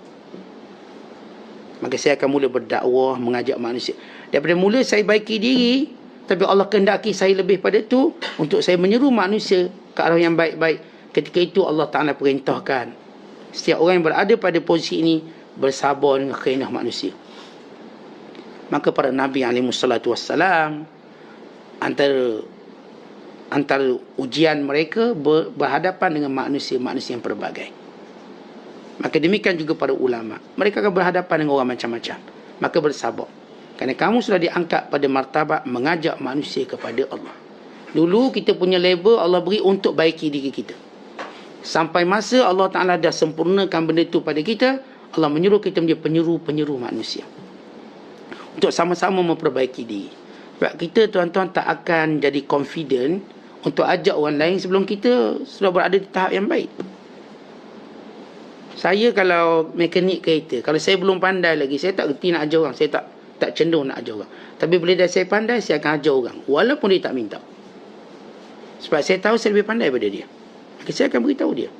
Maka saya akan mula berdakwah, mengajak manusia. Daripada mula saya baiki diri, tapi Allah kehendaki saya lebih pada itu, untuk saya menyeru manusia ke arah yang baik-baik. Ketika itu Allah Ta'ala perintahkan setiap orang yang berada pada posisi ini bersabar dengan khainah manusia. Maka para Nabi SAW, antara ujian mereka berhadapan dengan manusia-manusia yang pelbagai. Maka demikian juga para ulama. Mereka akan berhadapan dengan orang macam-macam. Maka bersabar. Kerana kamu sudah diangkat pada martabat mengajak manusia kepada Allah. Dulu kita punya label Allah beri untuk baiki diri kita. Sampai masa Allah Ta'ala dah sempurnakan benda itu pada kita, Allah menyuruh kita menjadi penyeru-penyeru manusia. Untuk sama-sama memperbaiki diri. Sebab kita tuan-tuan tak akan jadi confident untuk ajak orang lain sebelum kita sudah berada di tahap yang baik. Saya kalau mekanik kereta, kalau saya belum pandai lagi, saya tak reti nak ajar orang, saya tak cenderung nak ajar orang. Tapi bila dah saya pandai, saya akan ajar orang walaupun dia tak minta. Sebab saya tahu saya lebih pandai daripada dia. Maka saya akan beritahu dia.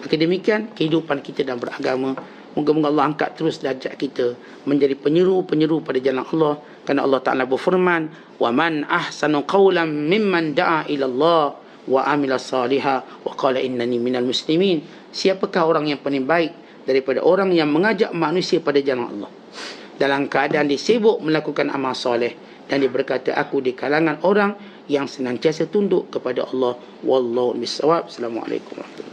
Maka demikian kehidupan kita dalam beragama. Moga-moga Allah angkat terus darjat kita menjadi penyeru-penyeru pada jalan Allah. Kerana Allah Ta'ala berfirman, wa man ahsanu qawlan mimman da'a ila Allah wa amila salihah wa qala innani minal muslimin. Siapakah orang yang paling baik daripada orang yang mengajak manusia pada jalan Allah dalam keadaan dia sibuk melakukan amal soleh, dan dia berkata, aku di kalangan orang yang senantiasa tunduk kepada Allah. Wallahu bisawab. Assalamualaikum warahmatullahi wabarakatuh.